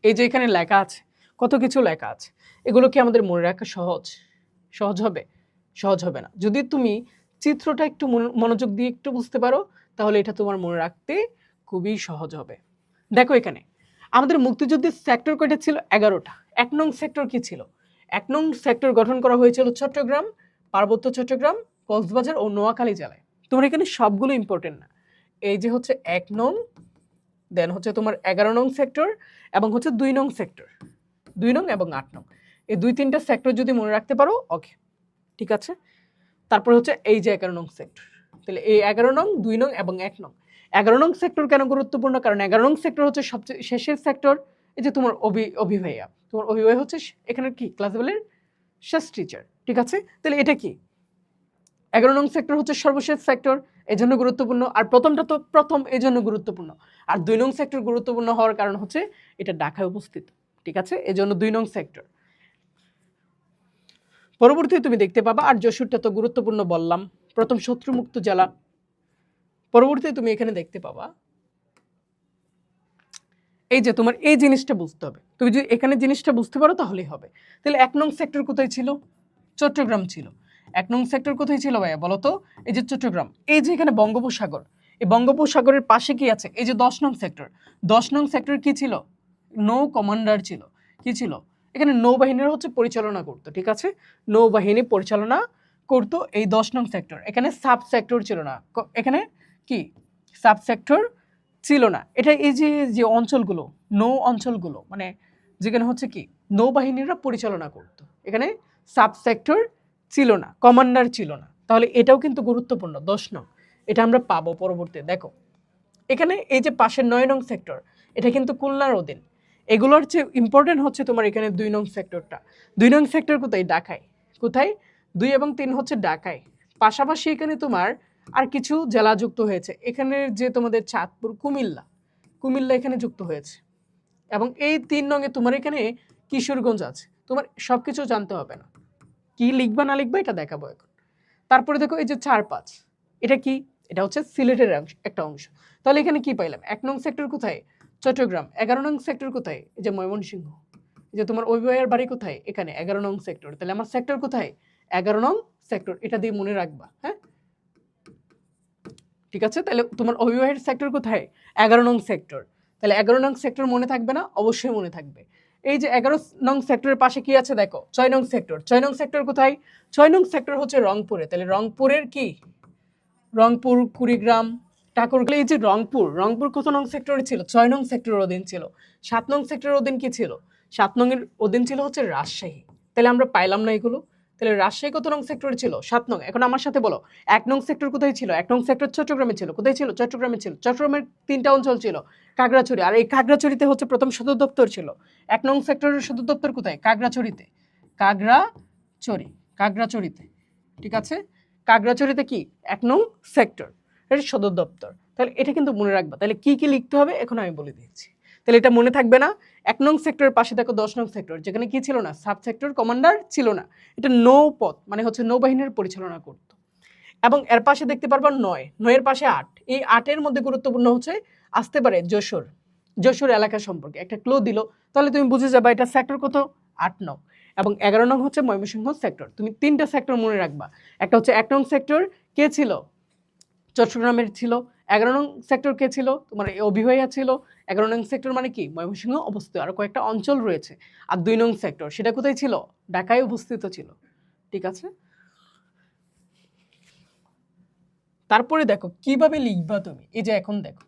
এই যে এখানে লেখা আছে, কত কিছু লেখা আছে। এগুলো কি আমাদের মনে রাখা সহজ? সহজ হবে? সহজ হবে না। যদি তুমি চিত্রটা একটু মনোযোগ দিয়ে একটু বুঝতে পারো, তাহলে এটা তোমার মনে রাখতে খুবই সহজ হবে। দেখো এখানে আমাদের মুক্তিযুদ্ধের সেক্টর কয়টা ছিল? 11টা। 1 নং সেক্টর কি ছিল? 1 নং সেক্টর গঠন করা হয়েছিল চট্টগ্রাম, পার্বত্য চট্টগ্রাম, কক্সবাজার ও নোয়াখালী জেলায়। তোমার এখানে সবগুলো ইম্পর্টেন্ট না। এই যে হচ্ছে 1 নং, দেন হচ্ছে তোমার 11 নং সেক্টর, এবং হচ্ছে 2 নং সেক্টর, 2 নং এবং 8 নং। এই 2-3টা সেক্টর যদি মনে রাখতে পারো, ওকে, ঠিক আছে। তারপর হচ্ছে এই যে 11 নং সেক্টর। তাহলে এই 11 নং, 2 নং এবং 1 নং। 11 নং সেক্টর কেন গুরুত্বপূর্ণ? কারণ 11 নং সেক্টর হচ্ছে সবচেয়ে শেষের সেক্টর। এই যে তোমার অভিভাইয়া, তোমার অভিভাই হচ্ছে এখানে কি ক্লাস লেভেলের শেষ টিচার। ঠিক আছে, তাহলে এটা কি 11 নং সেক্টর হচ্ছে সর্বশেষ সেক্টর, এই জন্য গুরুত্বপূর্ণ। আর প্রথমটা তো প্রথম, এই জন্য গুরুত্বপূর্ণ। আর 2 নং সেক্টর গুরুত্বপূর্ণ হওয়ার কারণ হচ্ছে এটা ঢাকায় অবস্থিত। ঠিক আছে, এই জন্য 2 নং সেক্টর। পরবর্তীতে তুমি দেখতে পাবা, আর যশোরটা তো গুরুত্বপূর্ণ বললাম, প্রথম শত্রুমুক্ত জেলা। পরবর্তীতে তুমি এখানে দেখতে পাবা, এই যে তোমার এই জিনিসটা বুঝতে হবে। তুমি যদি এখানে জিনিসটা বুঝতে পারো তাহলেই হবে। তাহলে 1 নং সেক্টর কোথায় ছিল? চট্টগ্রাম ছিল। 1 নং সেক্টর কোথায় ছিল ভাইয়া বলো তো? এই যে চট্টগ্রাম। এই যে এখানে বঙ্গোপসাগর, এই বঙ্গোপসাগরের পাশে কি আছে? এই যে 10 নং সেক্টর। 10 নং সেক্টর কি ছিল? নৌ কমান্ডার ছিল। কি ছিল? এখানে নৌবাহিনীর হচ্ছে পরিচালনা করতো, ঠিক আছে, নৌবাহিনী পরিচালনা করতো এই 10 নং সেক্টর। এখানে সাব সেক্টর ছিল না, এখানে কি সাব সেক্টর ছিল না। এটা এই যে যে অঞ্চলগুলো, নৌ অঞ্চলগুলো মানে যেখানে হচ্ছে কি নৌবাহিনীরা পরিচালনা করতো, এখানে সাব সেক্টর ছিল না, কমান্ডার ছিল না। তাহলে এটাও কিন্তু গুরুত্বপূর্ণ 10 নং, এটা আমরা পাবো পরবর্তী। দেখো এখানে এই যে পাশের 9 নং সেক্টর, এটা কিন্তু খুলনার অধীন। এগুলোর চেয়ে ইম্পর্টেন্ট হচ্ছে তোমার এখানে 2 নং সেক্টরটা। 2 নং সেক্টর কোথায়? ঢাকায়। কোথায়? 2 এবং 3 হচ্ছে ঢাকায়। পাশাপাশি এখানে তোমার আর কিছু জেলা যুক্ত হয়েছে, এখানে যে তোমাদের চাঁদপুর, কুমিল্লা, কুমিল্লা এখানে যুক্ত হয়েছে। এবং এই 3 নঙে তোমার এখানে কিশোরগঞ্জ আছে। তোমার সব কিছু জানতে হবে না, কি লিখবা না লিখবা এটা দেখাবো এখন। তারপরে দেখো এই যে 4-5, এটা কি? এটা হচ্ছে সিলেটের একটা অংশ। তাহলে এখানে কি পাইলাম? 1 নং সেক্টর কোথায়? চট্টগ্রাম। 11 নং সেক্টর কোথায়? এই যে ময়মনসিংহ। এই যে তোমার অভিভাইয়ের বাড়ি কোথায়? এখানে 11 নং সেক্টর। তাহলে আমার সেক্টর কোথায়? 11 নং সেক্টর। এটা দিয়ে মনে রাখবা, হ্যাঁ, ঠিক আছে। তাহলে তোমার অভিভাবকের সেক্টর কোথায়? 11 নং সেক্টর। তাহলে 11 নং সেক্টর মনে থাকবে না? অবশ্যই মনে থাকবে। এই যে 11 নং সেক্টরের পাশে কি আছে দেখো, 6 নং সেক্টর। 6 নং সেক্টর কোথায়? 6 নং সেক্টর হচ্ছে রংপুরে। তাহলে রংপুরের কি? রংপুর, কুড়িগ্রাম, ঠাকুরগাঁও। এই যে রংপুর, রংপুর কত নং সেক্টরে ছিল? 6 নং সেক্টরের অধীন ছিল। 7 নং সেক্টরের অধীন কি ছিল? 7 নং এর অধীন ছিল হচ্ছে রাজশাহী। তাহলে আমরা পাইলাম না এগুলো। তাহলে রাজশাহী কত নং সেক্টরে ছিল? 7 নং। এখন আমার সাথে বলো 1 নং সেক্টর কোথায় ছিল? 1 নং সেক্টর চট্টগ্রামে ছিল। কোথায় ছিল? চট্টগ্রামে ছিল। চট্টগ্রামের 3টা অঞ্চল ছিল, খাগড়াছড়ি। আর এই খাগড়াছড়িতে হচ্ছে প্রথম সদর দপ্তর ছিল। 1 নং সেক্টরের সদর দপ্তর কোথায়? খাগড়াছড়িতে। খাগড়াছড়ি, খাগড়াছড়িতে, ঠিক আছে। খাগড়াছড়িতে কি 1 নং সেক্টর, এর সদর দপ্তর। তাহলে এটা কিন্তু মনে রাখবা। তাহলে কি কি লিখতে হবে এখন আমি বলে দিচ্ছি। তাহলে এটা মনে থাকবে না। 1 নং সেক্টরের পাশে দেখো 10 নং সেক্টর, যেখানে কি ছিল না? সাব সেক্টর কমান্ডার ছিল না। এটা নৌপথ মানে হচ্ছে নৌবাহিনীর পরিচালনা করত। এবং এর পাশে দেখতে পারবা 9, 9 এর পাশে 8। এই 8 এর মধ্যে গুরুত্বপূর্ণ হচ্ছে আসতে পারে যশোর, যশোর এলাকা সম্পর্কে একটা ক্লু দিল, তাহলে তুমি বুঝে যাবা এটা সেক্টর কত? 8 নং। এবং 11 নং হচ্ছে ময়মনসিংহ সেক্টর। তুমি 3টা সেক্টর মনে রাখবা। একটা হচ্ছে 1 নং সেক্টর কে ছিল? চট্টগ্রামের ছিল। 11 নং সেক্টর কে ছিল? তোমার অভিভাইয়া ছিল। 11 নং সেক্টর মানে কি? ময়মনসিংহ অবস্থিত, আর কয়েকটা অঞ্চল রয়েছে। আর 2 নং সেক্টর সেটা কোথায় ছিল? ঢাকায় অবস্থিত ছিল, ঠিক আছে। তারপরে দেখো কিভাবে লিখবা তুমি। এই যে এখন দেখো,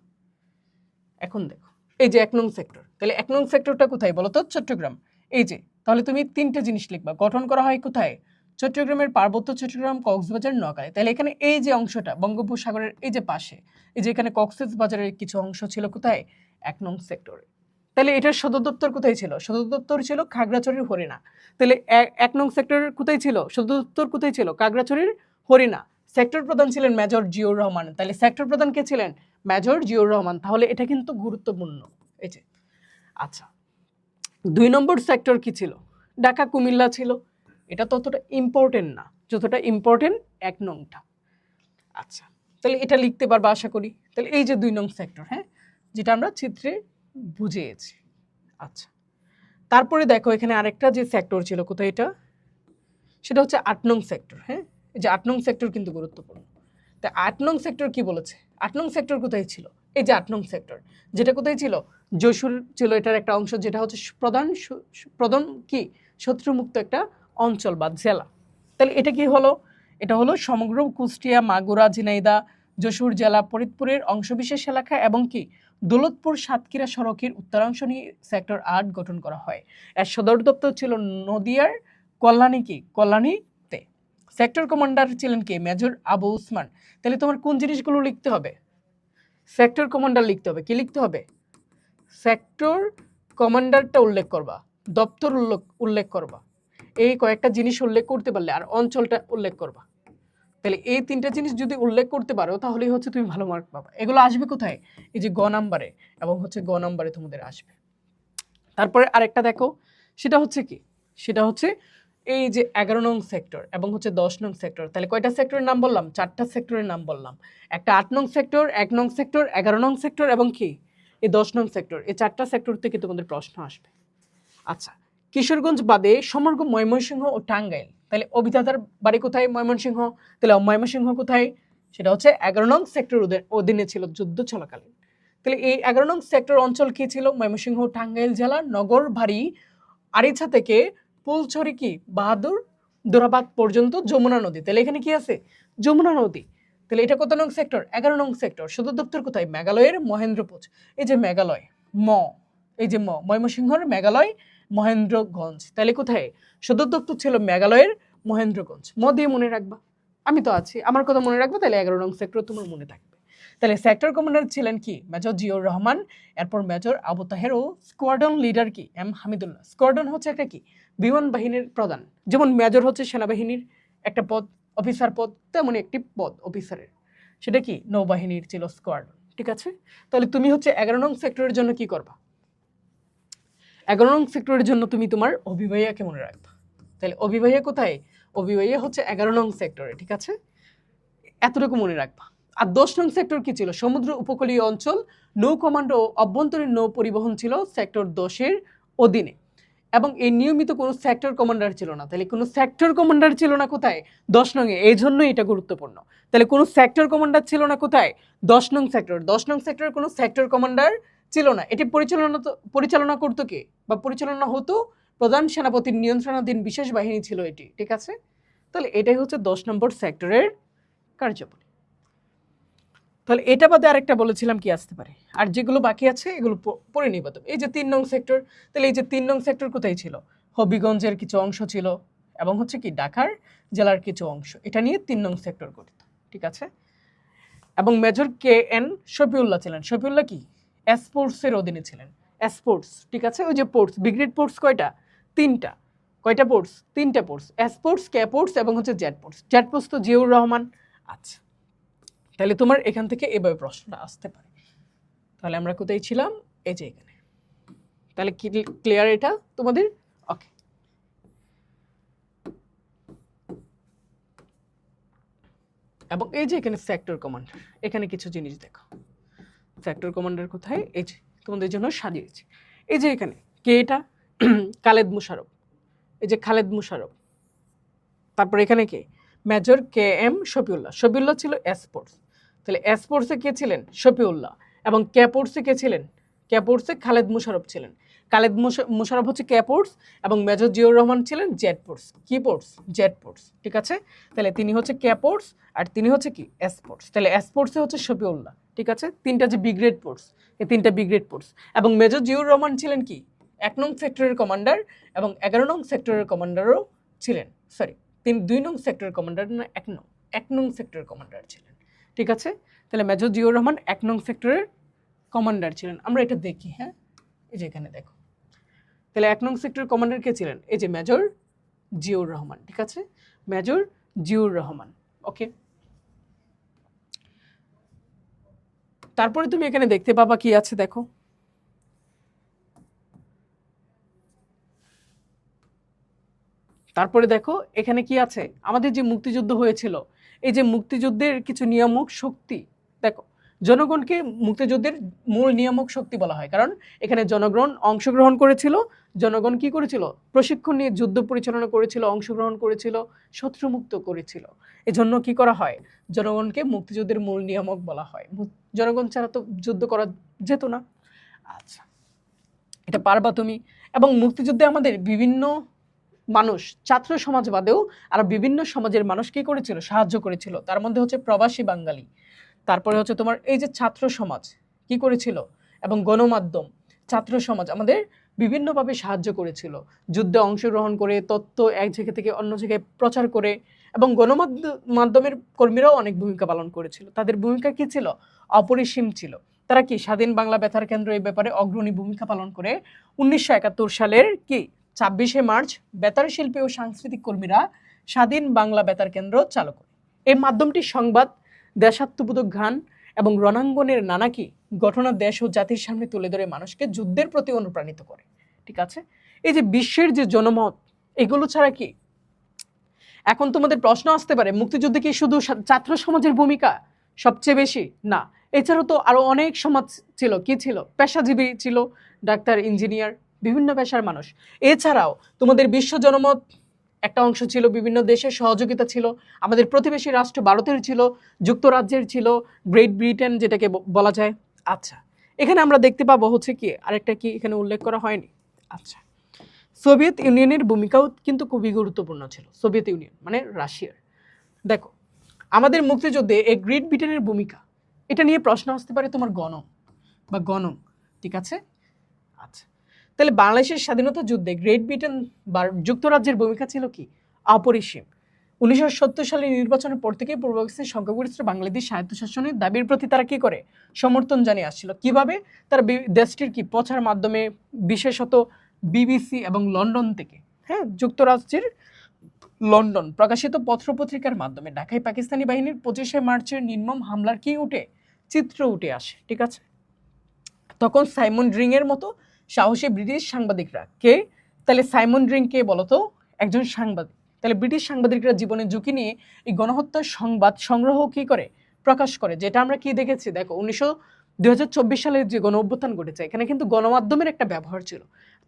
এখন দেখো এই যে 1 নং সেক্টর। তাহলে 1 নং সেক্টরটা কোথায় বলো তো? চট্টগ্রাম। এই যে তাহলে তুমি 3টে জিনিস লিখবা। গঠন করা হয় কোথায়? চট্টগ্রামের পার্বত্য চট্টগ্রাম, কক্সবাজার, নোয়াখালী। তাহলে এখানে এই যে অংশটা বঙ্গোপসাগরের এই যে পাশে, এই যে এখানে কক্সবাজারের কিছু অংশ ছিল কোথায়? 1 নং সেক্টরে। তাহলে এটার সদর দপ্তর কোথায় ছিল? সদর দপ্তর ছিল খাগড়াছড়ির হরিণা। তাহলে 1 নং সেক্টর কোথায় ছিল? সদর দপ্তর কোথায় ছিল? খাগড়াছড়ির হরিণা। সেক্টর প্রধান ছিলেন মেজর জিয়র রহমান। তাহলে সেক্টর প্রধান কে ছিলেন? মেজর জিয়র রহমান। তাহলে এটা কিন্তু গুরুত্বপূর্ণ। এই যে আচ্ছা, 2 নম্বর সেক্টর কি ছিল? ঢাকা কুমিল্লা ছিল। এটা ততটা ইম্পর্টেন্ট না যতটা ইম্পর্টেন্ট 1 নংটা। আচ্ছা, তাহলে এটা লিখতে পারবা আশা করি। তাহলে এই যে 2 নং সেক্টর, হ্যাঁ, যেটা আমরা চিত্রে বুঝিয়েছি। আচ্ছা, তারপরে দেখো এখানে আরেকটা যে সেক্টর ছিল, কোথায় এটা? সেটা হচ্ছে 8 নং সেক্টর। হ্যাঁ, এই যে 8 নং সেক্টর কিন্তু গুরুত্বপূর্ণ। তা 8 নং সেক্টর কি বলেছে? 8 নং সেক্টর কোথায় ছিল? এই যে 8 নং সেক্টর, যেটা কোথায় ছিল? যশোর ছিল এটার একটা অংশ, যেটা হচ্ছে প্রধান কি শত্রুমুক্ত একটা অঞ্চল বা জেলা। তাহলে এটা কি হলো? এটা হলো সমগ্র কুষ্টিয়া, মাগুরা, ঝিনাইদহ, যশোর জেলা, ফরিদপুরের অংশবিশেষ এলাকা এবং কি দৌলতপুর সাতক্ষীরা সড়কের উত্তরাংশ নিয়ে সেক্টর 8 গঠন করা হয়। এর সদর দপ্তর ছিল নদিয়ার কল্যাণী, কি কল্যাণীতে। সেক্টর কমান্ডার ছিলেন কে? মেজর আবু উসমান। তাহলে তোমার কোন জিনিসগুলো লিখতে হবে? সেক্টর কমান্ডার লিখতে হবে। কি লিখতে হবে? সেক্টর কমান্ডারটা উল্লেখ করবা, দপ্তর উল্লেখ করবা, এই কয়েকটা জিনিস উল্লেখ করতে পারলে, আর অঞ্চলটা উল্লেখ করবা। তাহলে এই 3টা জিনিস যদি উল্লেখ করতে পারো তাহলেই হচ্ছে তুমি ভালো মার্ক পাবা। এগুলো আসবে কোথায়? এই যে গ নাম্বারে, এবং হচ্ছে গ নাম্বারে তোমাদের আসবে। তারপরে আরেকটা দেখো, সেটা হচ্ছে কি? সেটা হচ্ছে এই যে 11 নং সেক্টর এবং হচ্ছে 10 নং সেক্টর। তাহলে কয়টা সেক্টরের নাম বললাম? 4টা সেক্টরের নাম বললাম। একটা 8 নং সেক্টর, 1 নং সেক্টর, 11 নং সেক্টর এবং কি এই 10 নং সেক্টর। এই 4টা সেক্টর থেকে তোমাদের প্রশ্ন আসবে। আচ্ছা, কিশোরগঞ্জ বাদে সমগ্র ময়মনসিংহ ও টাঙ্গাইল। তাহলে অভিদাতার বাড়ি কোথায়? ময়মনসিংহ। তাহলে ময়মনসিংহ কোথায়? সেটা হচ্ছে 11 নং সেক্টর অধীনে ছিল যুদ্ধ চলাকালীন। তাহলে এই 11 নং সেক্টর অঞ্চল কি ছিল? ময়মনসিংহ টাঙ্গাইল জেলার নগরবাড়ি আরিছা থেকে ফুলছড়ি কি বাহাদুর দোরাবাদ পর্যন্ত যমুনা নদী, তাহলে এখানে কি আছে যমুনা নদী। তাহলে এটা কত নং সেক্টর 11 নং সেক্টর। সদর দপ্তর কোথায় মেঘালয়ের মহেন্দ্রপুর। এই যে মেঘালয় ম, এই যে ময়মনসিংহের মেঘালয় মহেন্দ্রগঞ্জ, তাহলে কোথায় সদর দপ্তর ছিল মেঘালয়ের মহেন্দ্রগঞ্জ। দিয়ে মনে রাখবা, আমি তো আছি আমার কথা মনে রাখবো, তাহলে 11 নং সেক্টর তোমার মনে থাকবে। তাহলে সেক্টর কমান্ডার ছিলেন কি মেজর জিয়র রহমান, এরপর মেজর আবু তাহের ও স্কোয়াড্রন লিডার কি এম হামিদুল্লাহ। স্কোয়াড্রন হচ্ছে একটা কি বিমান বাহিনীর প্রধান, যেমন মেজর হচ্ছে সেনাবাহিনীর একটা পদ, অফিসার পদ, তেমন একটি পদ অফিসারের, সেটা কি নৌবাহিনীর ছিল স্কোয়াড্রন। ঠিক আছে, তাহলে তুমি হচ্ছে 11 নং সেক্টরের জন্য কি করবা, 11 নং সেক্টরের জন্য তুমি তোমার অভিভাইয়াকে মনে রাখবা। তাহলে অভিভাইয়া কোথায়, অভিভাইয়া হচ্ছে 11 নং সেক্টরে। ঠিক আছে, এতটুকু মনে রাখবা। আর 10 নং সেক্টর কি ছিল, সমুদ্র উপকূলীয় অঞ্চল, নৌ কমান্ড ও অভ্যন্তরীণ নৌ পরিবহন ছিল সেক্টর 10-এর অধীনে, এবং এই নিয়মিত কোনো সেক্টর কমান্ডার ছিল না। তাহলে কোনো সেক্টর কমান্ডার ছিল না কোথায় 10 নং এ, এই জন্য এটা গুরুত্বপূর্ণ। তাহলে কোনো সেক্টর কমান্ডার ছিল না কোথায় 10 নং সেক্টর, 10 নং সেক্টরের কোনো সেক্টর কমান্ডার ছিল না। এটি পরিচালনা করতো কে, বা পরিচালনা হতো প্রধান সেনাপতির নিয়ন্ত্রণাধীন বিশেষ বাহিনী ছিল এটি। ঠিক আছে, তাহলে এটাই হচ্ছে 10 নম্বর সেক্টরের কার্যাবলী। তাহলে এটা বাদে আরেকটা বলেছিলাম কি আসতে পারে, আর যেগুলো বাকি আছে এগুলো পড়ে নিব। এই যে 3 নং সেক্টর, তাহলে এই যে 3 নং সেক্টর কোথায় ছিল, হবিগঞ্জের কিছু অংশ ছিল এবং হচ্ছে কি ঢাকার জেলার কিছু অংশ, এটা নিয়ে 3 নং সেক্টর গঠিত। ঠিক আছে, এবং মেজর কে এন শফিউল্লাহ ছিলেন। শফিউল্লাহ কি এসপোর্টসের অধীনে ছিলেন, এসপোর্টস। ঠিক আছে, ওই যে পোর্টস, ব্রিগেড পোর্টস কয়টা, 3টা। কয়টা পোর্টস, 3টা পোর্টস, এসপোর্টস, কে পোর্টস এবং হচ্ছে জেড পোর্টস। জেড পোর্টস তো জিয়াউর রহমান। আচ্ছা, তাহলে তোমার এখান থেকে এভাবে প্রশ্নটা আসতে পারে। তাহলে আমরা কোথায় ছিলাম, এই যে এখানে। তাহলে কি ক্লিয়ার এটা তোমাদের? ওকে, এবং এই যে এখানে সেক্টর কমান্ডার, এখানে কিছু জিনিস দেখো। সেক্টর কমান্ডার কোথায়, এই যে তোমাদের জন্য সাজিয়েছি। এই যে এখানে কে, এটা খালেদ মুশারফ, এই যে খালেদ মুশারফ। তারপর এখানে কে, major K M Shafiullah. Shafiullah ছিল এসপোর্টস, তাহলে এসপোর্টসে কে ছিলেন, শফিউল্লাহ। এবং ক্যাপোর্টসে কে ছিলেন, ক্যাপোর্টসে খালেদ মুশারফ ছিলেন। খালেদ মুশারফ হচ্ছে ক্যাপোর্টস, এবং মেজর জিয়র রহমান ছিলেন জেড পোর্টস। কি পোর্টস, জেড পোর্টস। ঠিক আছে, তাহলে তিনি হচ্ছে ক্যাপোর্টস আর তিনি হচ্ছে কি এসপোর্টস। তাহলে এসপোর্টসে হচ্ছে শফিউল্লাহ। ঠিক আছে, 3টা যে বিগ্রেড পোর্টস, এই 3টা বিগ্রেড পোর্টস। এবং মেজর জিয়র রহমান ছিলেন কি 1 নং সেক্টরের কমান্ডার, এবং 11 নং সেক্টরের কমান্ডারও ছিলেন। সরি, তিনি 2 নং সেক্টরের কমান্ডার না, 1 নং সেক্টরের কমান্ডার ছিলেন। ঠিক আছে, তাহলে মেজর জিয়র রহমান 1 নং সেক্টরের কমান্ডার ছিলেন। আমরা এটা দেখি, হ্যাঁ, এই যে এখানে দেখো। তাহলে 1 নং সেক্টরের কমান্ডার কে ছিলেন, এই যে মেজর জিয়র রহমান। ঠিক আছে, মেজর জিয়র রহমান। ওকে, তারপরে তুমি এখানে দেখতে পাবা কি আছে দেখো। তারপরে দেখো এখানে কি আছে, আমাদের যে মুক্তিযুদ্ধ হয়েছিল, এই যে মুক্তিযুদ্ধের কিছু নিয়ামক শক্তি দেখো। জনগণকে মুক্তিযুদ্ধের মূল নিয়ামক শক্তি বলা হয়, কারণ এখানে জনগণ অংশগ্রহণ করেছিল। জনগণ কি করেছিল, প্রশিক্ষণ নিয়ে যুদ্ধ পরিচালনা করেছিল, অংশগ্রহণ করেছিল, শত্রুমুক্ত করেছিল। এজন্য কি করা হয়, জনগণকে মুক্তিযুদ্ধের মূল নিয়ামক বলা হয়। জনগণ ছাড়া তো যুদ্ধ করা যেত না। আচ্ছা, এটা পারবা তুমি। এবং মুক্তিযুদ্ধে আমাদের বিভিন্ন মানুষ, ছাত্র সমাজ বাদেও আর বিভিন্ন সমাজের মানুষ কি করেছিল, সাহায্য করেছিল। তার মধ্যে হচ্ছে প্রবাসী বাঙালি, তারপরে হচ্ছে তোমার এই যে ছাত্র সমাজ কি করেছিল, এবং গণমাধ্যম। ছাত্র সমাজ আমাদের বিভিন্নভাবে সাহায্য করেছিল, যুদ্ধে অংশগ্রহণ করে, তথ্য এক জায়গা থেকে অন্য জায়গায় প্রচার করে। এবং গণমাধ্যমের কর্মীরাও অনেক ভূমিকা পালন করেছিল। তাদের ভূমিকা কি ছিল, অপরিসীম ছিল। তারা কি স্বাধীন বাংলা বেতার কেন্দ্র এই ব্যাপারে অগ্রণী ভূমিকা পালন করে 1971 সালের কি 26শে মার্চ বেতার শিল্পী ও সাংস্কৃতিক কর্মীরা স্বাধীন বাংলা বেতার কেন্দ্র চালু করে। এই মাধ্যমটি সংবাদ, দেশাত্মবোধক গান এবং রণাঙ্গনের নানা কি ঘটনা দেশ ও জাতির সামনে তুলে ধরে মানুষকে যুদ্ধের প্রতি অনুপ্রাণিত করে। ঠিক আছে, এই যে বিশ্বের যে জনমত, এগুলো ছাড়া কি, এখন তোমাদের প্রশ্ন আসতে পারে মুক্তিযুদ্ধে কি শুধু ছাত্র সমাজের ভূমিকা সবচেয়ে বেশি, না, এছাড়াও তো আরো অনেক সমাজ ছিল। কি ছিল, পেশাজীবী ছিল, ডাক্তার, ইঞ্জিনিয়ার, বিভিন্ন পেশার মানুষ। এছাড়াও তোমাদের বিশ্ব জনমত একটা অংশ ছিল, বিভিন্ন দেশের সহযোগিতা ছিল। আমাদের প্রতিবেশী রাষ্ট্র ভারতের ছিল, যুক্তরাজ্যের ছিল, গ্রেট ব্রিটেন যেটাকে বলা যায়। আচ্ছা, এখানে আমরা দেখতে পাবো হচ্ছে কি আরেকটা কি এখানে উল্লেখ করা হয়নি। আচ্ছা, সোভিয়েত ইউনিয়নের ভূমিকাও কিন্তু খুবই গুরুত্বপূর্ণ ছিল। সোভিয়েত ইউনিয়ন মানে রাশিয়ার। দেখো আমাদের মুক্তিযুদ্ধে এই গ্রেট ব্রিটেনের ভূমিকা, এটা নিয়ে প্রশ্ন আসতে পারে তোমার গণম, ঠিক আছে। আচ্ছা, তাহলে বাংলাদেশের স্বাধীনতা যুদ্ধে গ্রেট ব্রিটেন বা যুক্তরাজ্যের ভূমিকা ছিল কি? অপরিসীম। 1970 সালের নির্বাচনের পর থেকে পূর্ব পাকিস্তানের সংখ্যাগরিষ্ঠ বাংলাদেশ স্বায়ত্তশাসনের দাবির প্রতি তারা কি করে? সমর্থন জানিয়ে আসছিল। কিভাবে? তারা দেশটির কি প্রচার মাধ্যমে, বিশেষত বিবিসি এবং লন্ডন থেকে, হ্যাঁ, যুক্তরাজ্যের লন্ডন প্রকাশিত পত্রপত্রিকার মাধ্যমে ঢাকায় পাকিস্তানি বাহিনীর 25শে মার্চের নির্মম হামলার কি উঠে? চিত্র উঠে আসে, ঠিক আছে। তখন সাইমন ড্রিং এর মতো সাহসী ব্রিটিশ সাংবাদিকরা, কে তাহলে সাইমন ড্রিং কে বলতো? একজন সাংবাদিক। তাহলে ব্রিটিশ সাংবাদিকরা জীবনের ঝুঁকি নিয়ে এই গণহত্যার সংবাদ সংগ্রহ কি করে? প্রকাশ করে। যেটা আমরা কি দেখেছি, দেখো 2024 সালের যে গণ অভ্যুত্থান ঘটেছে, এখানে কিন্তু গণমাধ্যমের একটা ব্যবহার ছিল।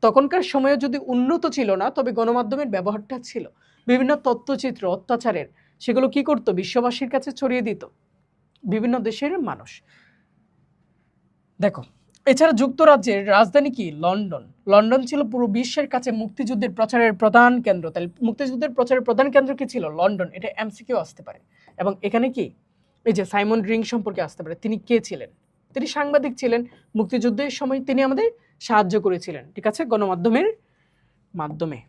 তখনকার সময়ে যদি উন্নত ছিল না, তবে গণমাধ্যমের ব্যবহারটা ছিল। বিভিন্ন তথ্যচিত্র অত্যাচারের, সেগুলো কি করতো? বিশ্ববাসীর কাছে ছড়িয়ে দিত বিভিন্ন দেশের মানুষ। দেখো এছাড়া যুক্তরাজ্যের রাজধানী কি? লন্ডন। লন্ডন ছিল পুরো বিশ্বের কাছে মুক্তিযুদ্ধের প্রচারের প্রধান কেন্দ্র। তাহলে মুক্তিযুদ্ধের প্রচারের প্রধান কেন্দ্র কি ছিল? লন্ডন। এটা এমসিকিউ আসতে পারে। এবং এখানে কি এই যে সাইমন ড্রিং সম্পর্কে আসতে পারে। তিনি কে ছিলেন? তিনি সাংবাদিক ছিলেন। মুক্তিযুদ্ধের সময় তিনি আমাদের সাহায্য করেছিলেন, ঠিক আছে, গণমাধ্যমের মাধ্যমে।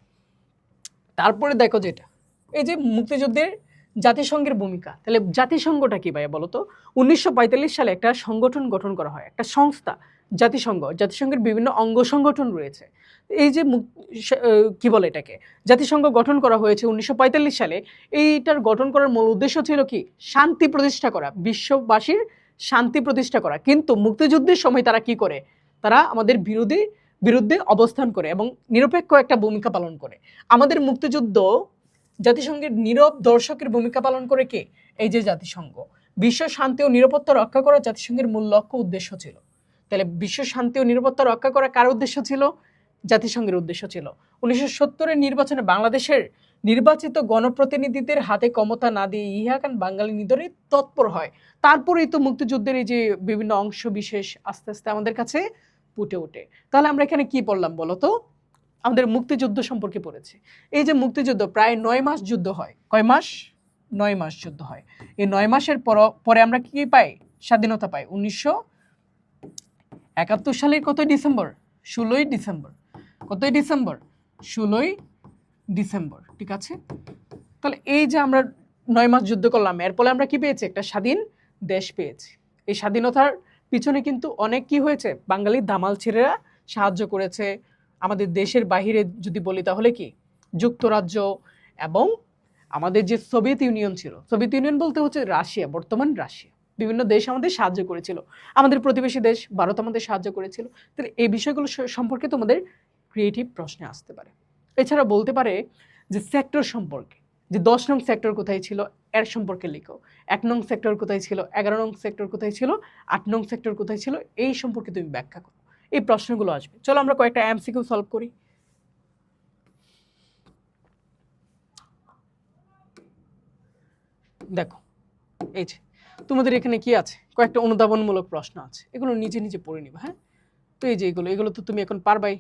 তারপরে দেখো যেটা, এই যে মুক্তিযুদ্ধের জাতিসংঘের ভূমিকা, তাহলে জাতিসংঘটা কি ভাইয়া বলো তো? 1945 সালে একটা সংগঠন গঠন করা হয়, একটা সংস্থা, জাতিসংঘ। জাতিসংঘের বিভিন্ন অঙ্গ সংগঠন রয়েছে। এই যে কি বলে এটাকে, জাতিসংঘ গঠন করা হয়েছে 1945 সালে। এইটার গঠন করার মূল উদ্দেশ্য ছিল কি? শান্তি প্রতিষ্ঠা করা, বিশ্ববাসীর শান্তি প্রতিষ্ঠা করা। কিন্তু মুক্তিযুদ্ধের সময় তারা কি করে? তারা আমাদের বিরুদ্ধে অবস্থান করে এবং নিরপেক্ষ একটা ভূমিকা পালন করে। আমাদের মুক্তিযুদ্ধ জাতিসংঘের নীরব দর্শকের ভূমিকা পালন করে কে? এই যে জাতিসংঘ। বিশ্ব শান্তি ও নিরাপত্তা রক্ষা করা জাতিসংঘের মূল লক্ষ্য উদ্দেশ্য ছিল। তাহলে বিশ্ব শান্তি ও নিরাপত্তা রক্ষা করা কার উদ্দেশ্য ছিল? জাতিসংঘের উদ্দেশ্য ছিল। 1970-এর নির্বাচনে বাংলাদেশের নির্বাচিত গণপ্রতিনিধিদের হাতে ক্ষমতা না দিয়ে ইহা খান বাঙালি নিধনে তৎপর হয়। তারপরেই তো মুক্তিযুদ্ধের এই যে বিভিন্ন অংশ বিশেষ আস্তে আস্তে আমাদের কাছে ফুটে ওঠে। তাহলে আমরা এখানে কি পড়লাম বলো তো? আমাদের মুক্তিযুদ্ধ সম্পর্কে পড়েছি। এই যে মুক্তিযুদ্ধ প্রায় 9 মাস যুদ্ধ হয়। কয় মাস? 9 মাস যুদ্ধ হয়। এই 9 মাসের পরে আমরা কি পাই? স্বাধীনতা পাই 1971 সালের কতই ডিসেম্বর? 16ই ডিসেম্বর। কতই ডিসেম্বর? 16ই ডিসেম্বর, ঠিক আছে। তাহলে এই যে আমরা 9 মাস যুদ্ধ করলাম, এর ফলে আমরা কি পেয়েছি? একটা স্বাধীন দেশ পেয়েছি। এই স্বাধীনতার পিছনে কিন্তু অনেক কি হয়েছে? বাঙালি দামাল ছেলেরা সাহায্য করেছে। আমাদের দেশের বাহিরে যদি বলি তাহলে কি? যুক্তরাজ্য এবং আমাদের যে সোভিয়েত ইউনিয়ন ছিল, সোভিয়েত ইউনিয়ন বলতে হচ্ছে রাশিয়া, বর্তমান রাশিয়া। বিভিন্ন দেশ আমাদের সাহায্য করেছিল। আমাদের প্রতিবেশী দেশ ভারত আমাদের সাহায্য করেছিল। তাহলে এই বিষয়গুলো সম্পর্কে তোমাদের ক্রিয়েটিভ প্রশ্নে আসতে পারে। এছাড়া বলতে পারে যে সেক্টর সম্পর্কে, যে 10 নং সেক্টর কোথায় ছিল এর সম্পর্কে লিখো। 1 নং সেক্টর কোথায় ছিল, 11 নং সেক্টর কোথায় ছিল, 8 নং সেক্টর কোথায় ছিল, এই সম্পর্কে তুমি ব্যাখ্যা করো। এই প্রশ্নগুলো আসবে। চলো আমরা কয়েকটা এমসিকিউ সলভ করি। দেখো এই যে তোমাদের এখানে কি আছে? কয়েকটা অনুধাবনমূলক প্রশ্ন আছে, এগুলো নিজে নিজে পড়ে নিবা। হ্যাঁ, তো এই যে এগুলো তো তুমি এখন পারবাই।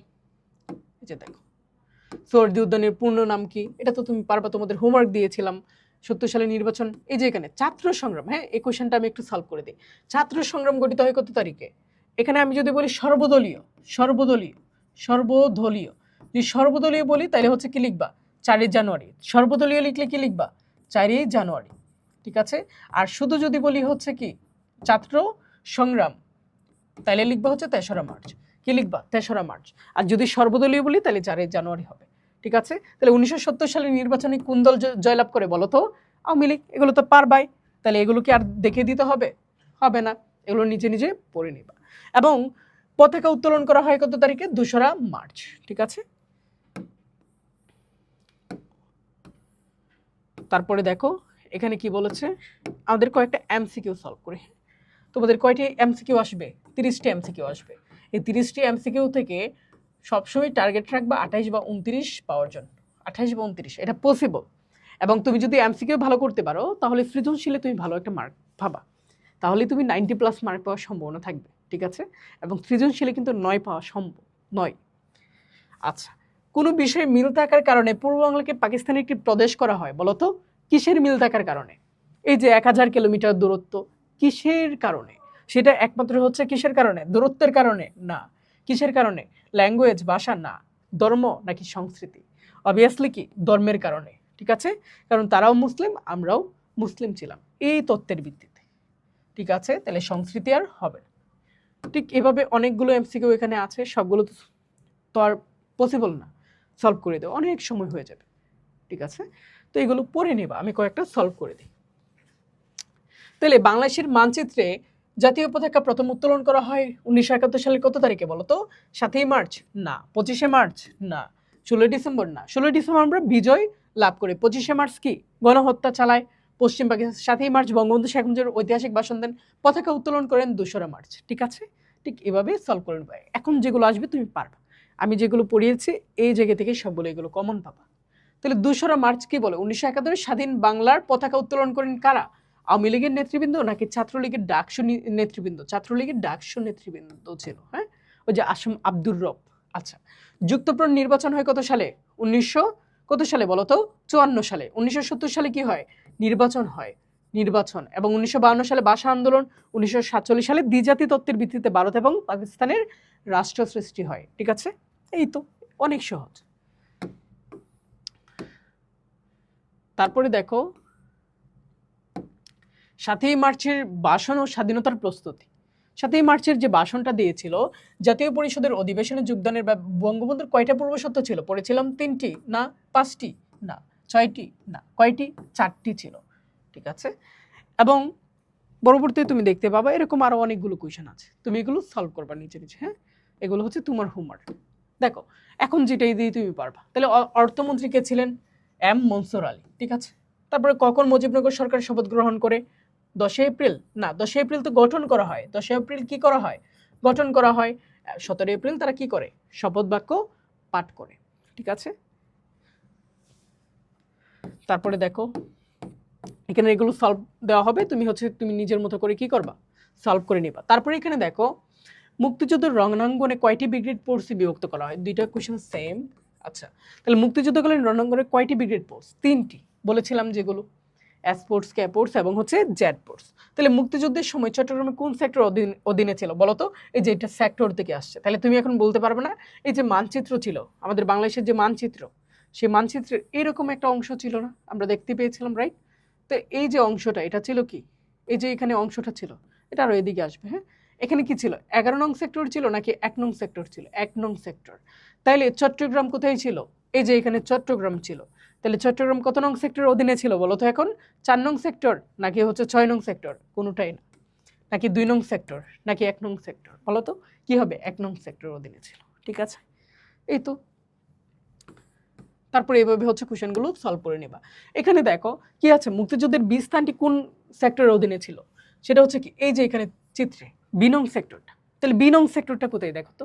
এই যে দেখো, সোহরাওয়ার্দী উদ্যানের পূর্ণ নাম কি? এটা তো তুমি পারবা, তোমাদের হোমওয়ার্ক দিয়েছিলাম। 70 সালের নির্বাচন। এই যে এখানে ছাত্র সংগ্রাম, হ্যাঁ, এই কোয়েশ্চেনটা আমি একটু সলভ করে দিই। ছাত্র সংগ্রাম গঠিত হয় কত তারিখে? এখানে আমি যদি বলি সর্বদলীয়, যদি সর্বদলীয় বলি তাহলে হচ্ছে কি লিখবা? 4 জানুয়ারি। সর্বদলীয় লিখলে কি লিখবা? 4 জানুয়ারি, ঠিক আছে। আর শুধু যদি বলি হচ্ছে কি ছাত্র সংগ্রাম, তাহলে লিখবা হচ্ছে 3রা মার্চ। কি লিখবা? 3রা মার্চ। আর যদি সর্বদলীয় বলি তাহলে 4 জানুয়ারি হবে, ঠিক আছে। তাহলে 1970 সালের নির্বাচনে কোন দল জয়লাভ করে বলো তো? আওয়ামী লীগ। এগুলো তো পারবাই। তাহলে এগুলো কি আর দেখে দিতে হবে? হবে না, এগুলো নিজে নিজে পড়ে নিবা। এবং পতাকা উত্তোলন করা হয় কত তারিখে? 2রা মার্চ, ঠিক আছে। তারপরে দেখো এখানে কি বলেছে, আমাদের কয়েকটা এমসিকিউ সলভ করি। তোমাদের কয়টি এমসিকিউ আসবে? 30টি এমসিকিউ আসবে। এই 30টি এমসিকিউ থেকে সবসময় টার্গেট রাখবা 28 বা 29 পাওয়ার জন্য। 28 বা 29 এটা পসিবল। এবং তুমি যদি এমসিকিউ ভালো করতে পারো তাহলে সৃজনশীলে তুমি ভালো একটা মার্ক পাবা। তাহলে তুমি 90+ মার্ক পাওয়ার সম্ভাবনা থাকবে, ঠিক আছে। এবং সৃজনশীলে কিন্তু 9 পাওয়া সম্ভব নয়। আচ্ছা, কোনো বিষয়ে মিল থাকার কারণে পূর্ব বাংলাকে পাকিস্তানের একটি প্রদেশ করা হয়, বলতো কিসের মিল থাকার কারণে? এই যে 1000 কিলোমিটার দূরত্ব, কিসের কারণে? সেটা একমাত্র হচ্ছে কিসের কারণে? দূরত্বের কারণে না। কিসের কারণে? ল্যাঙ্গুয়েজ, ভাষা না। ধর্ম নাকি সংস্কৃতি? অবভিয়াসলি কি ধর্মের কারণে, ঠিক আছে? কারণ তারাও মুসলিম, আমরাও মুসলিম ছিলাম, এই তত্ত্বের ভিত্তিতে, ঠিক আছে? তাহলে সংস্কৃতি আর হবে না। ঠিক এভাবে অনেকগুলো এমসিকিউ এখানে আছে, সবগুলো তো আর পসিবল না সলভ করে দেওয়া, অনেক সময় হয়ে যাবে, ঠিক আছে? তো এগুলো পড়ে নেবা, আমি কয়েকটা সলভ করে দিই। তাহলে বাংলাদেশের মানচিত্রে জাতীয় পতাকা প্রথম উত্তোলন করা হয় 1971 সালের কত তারিখে বলো তো? 7ই মার্চ না, 25শে মার্চ না, 16 ডিসেম্বর না। 16 ডিসেম্বর আমরা বিজয় লাভ করি। 25শে মার্চ কি? গণহত্যা চালায় পশ্চিম পাকিস্তান। 7ই মার্চ বঙ্গবন্ধু শেখ মুজিবুর ঐতিহাসিক ভাষণ দেন, পতাকা উত্তোলন করেন 2রা মার্চ, ঠিক আছে? ঠিক এভাবে সলভ করে নেবে। এখন যেগুলো আসবে তুমি পারবা, আমি যেগুলো পড়িয়েছি এই জায়গা থেকে সবগুলো এগুলো কমন পাবা। তাহলে 2রা মার্চ কি বলে? 1971 স্বাধীন বাংলার পতাকা উত্তোলন করেন কারা? আওয়ামী লীগের নেতৃবৃন্দ নাকি ছাত্রলীগের ডাকসু নেতৃবৃন্দ? ছাত্রলীগের ডাকসু নেতৃবৃন্দ ছিল, হ্যাঁ, ওই যে আসম আব্দুর রব। আচ্ছা, যুক্তফ্রন্ট নির্বাচন হয় কত সালে? 1900 কত সালে বলো তো? 54 সালে। 1970 সালে কি হয়? নির্বাচন হয়, নির্বাচন। এবং 1952 সালে ভাষা আন্দোলন। 1947 সালে দ্বিজাতি তত্ত্বের ভিত্তিতে ভারত এবং পাকিস্তানের রাষ্ট্র সৃষ্টি হয়, ঠিক আছে? এই তো অনেক সহজ। তারপরে দেখো 7ই মার্চের ভাষণ ও স্বাধীনতার প্রস্তুতি। 7ই মার্চের যে ভাষণটা দিয়েছিল জাতীয় পরিষদের অধিবেশনে যোগদানের বঙ্গবন্ধুর কয়টা পূর্বশর্ত ছিল? পড়েছিলাম 3টি না 5টি না 6টি না কয়টি? 4টি ছিল, ঠিক আছে? এবং পরবর্তীতে তুমি দেখতে পাবা এরকম আরো অনেকগুলো কোয়েশ্চেন আছে, তুমি এগুলো সলভ করবা নিচে নিচে, হ্যাঁ? এগুলো হচ্ছে তোমার হোমওয়ার্ক। দেখো এখন যেটাই দিয়ে তুমি পারবা। তাহলে অর্থমন্ত্রী কে ছিলেন? এম মনসুর আলী, ঠিক আছে? তারপরে কখন মুজিবনগর সরকার শপথ গ্রহণ করে? 10 এপ্রিল না, 10 এপ্রিল তো গঠন করা হয়। 10 এপ্রিল কি করা হয়? গঠন করা হয়। 17 এপ্রিল তারা কি করে? শপথ বাক্য পাঠ করে, ঠিক আছে? তারপরে দেখো এখানে এগুলো সলভ দেওয়া হবে, তুমি নিজের মতো করে কি করবা? সলভ করে নিবা। তারপরে এখানে দেখো মুক্তিযুদ্ধের রণাঙ্গনে কয়টি ব্রিগেড ফোর্সে বিভক্ত করা হয়? দুইটা কোশ্চেন সেম। আচ্ছা, তাহলে মুক্তিযুদ্ধকালীন রণাঙ্গনে কয়টি ব্রিগেড ফোর্স? 3টি বলেছিলাম, যেগুলো এস ফোর্স, কে ফোর্স এবং হচ্ছে জেড ফোর্স। তাহলে মুক্তিযুদ্ধের সময় চট্টগ্রামে কোন সেক্টর অধীনে ছিল বলো তো? এই যে এটা সেক্টর থেকে আসছে, তাহলে তুমি এখন বলতে পারবে না এই যে মানচিত্র ছিল আমাদের বাংলাদেশের যে মানচিত্র, সেই মানচিত্রের এরকম একটা অংশ ছিল না, আমরা দেখতে পেয়েছিলাম, রাইট? তো এই যে অংশটা এটা ছিল কি? এই যে এখানে অংশটা ছিল, এটা আরো এদিকে আসবে, হ্যাঁ? এখানে কি ছিল? 11 নং সেক্টর ছিল নাকি 1 নং সেক্টর ছিল? 1 নং সেক্টর। তাইলে চট্টগ্রাম কোথায় ছিল? এই যে এখানে চট্টগ্রাম ছিল। তাহলে চট্টগ্রাম কত নং সেক্টর অধীনে ছিল বলো তো এখন? 4 নং সেক্টর নাকি হচ্ছে 6 নং সেক্টর? কোনোটাই না। নাকি 2 নং সেক্টর নাকি 1 নং সেক্টর? বলো তো কি হবে? 1 নং সেক্টর অধীনে ছিল, ঠিক আছে? এই তো। তারপরে এইভাবে হচ্ছে কোশ্চেনগুলো সলভ করে নেবা। এখানে দেখো কি আছে? মুক্তিযুদ্ধের বি স্থানটি কোন সেক্টরের অধীনে ছিল? সেটা হচ্ছে কি এই যে এখানে চিত্রে বি নং সেক্টরটা। তাহলে বি নং সেক্টরটা কোথায় দেখো তো?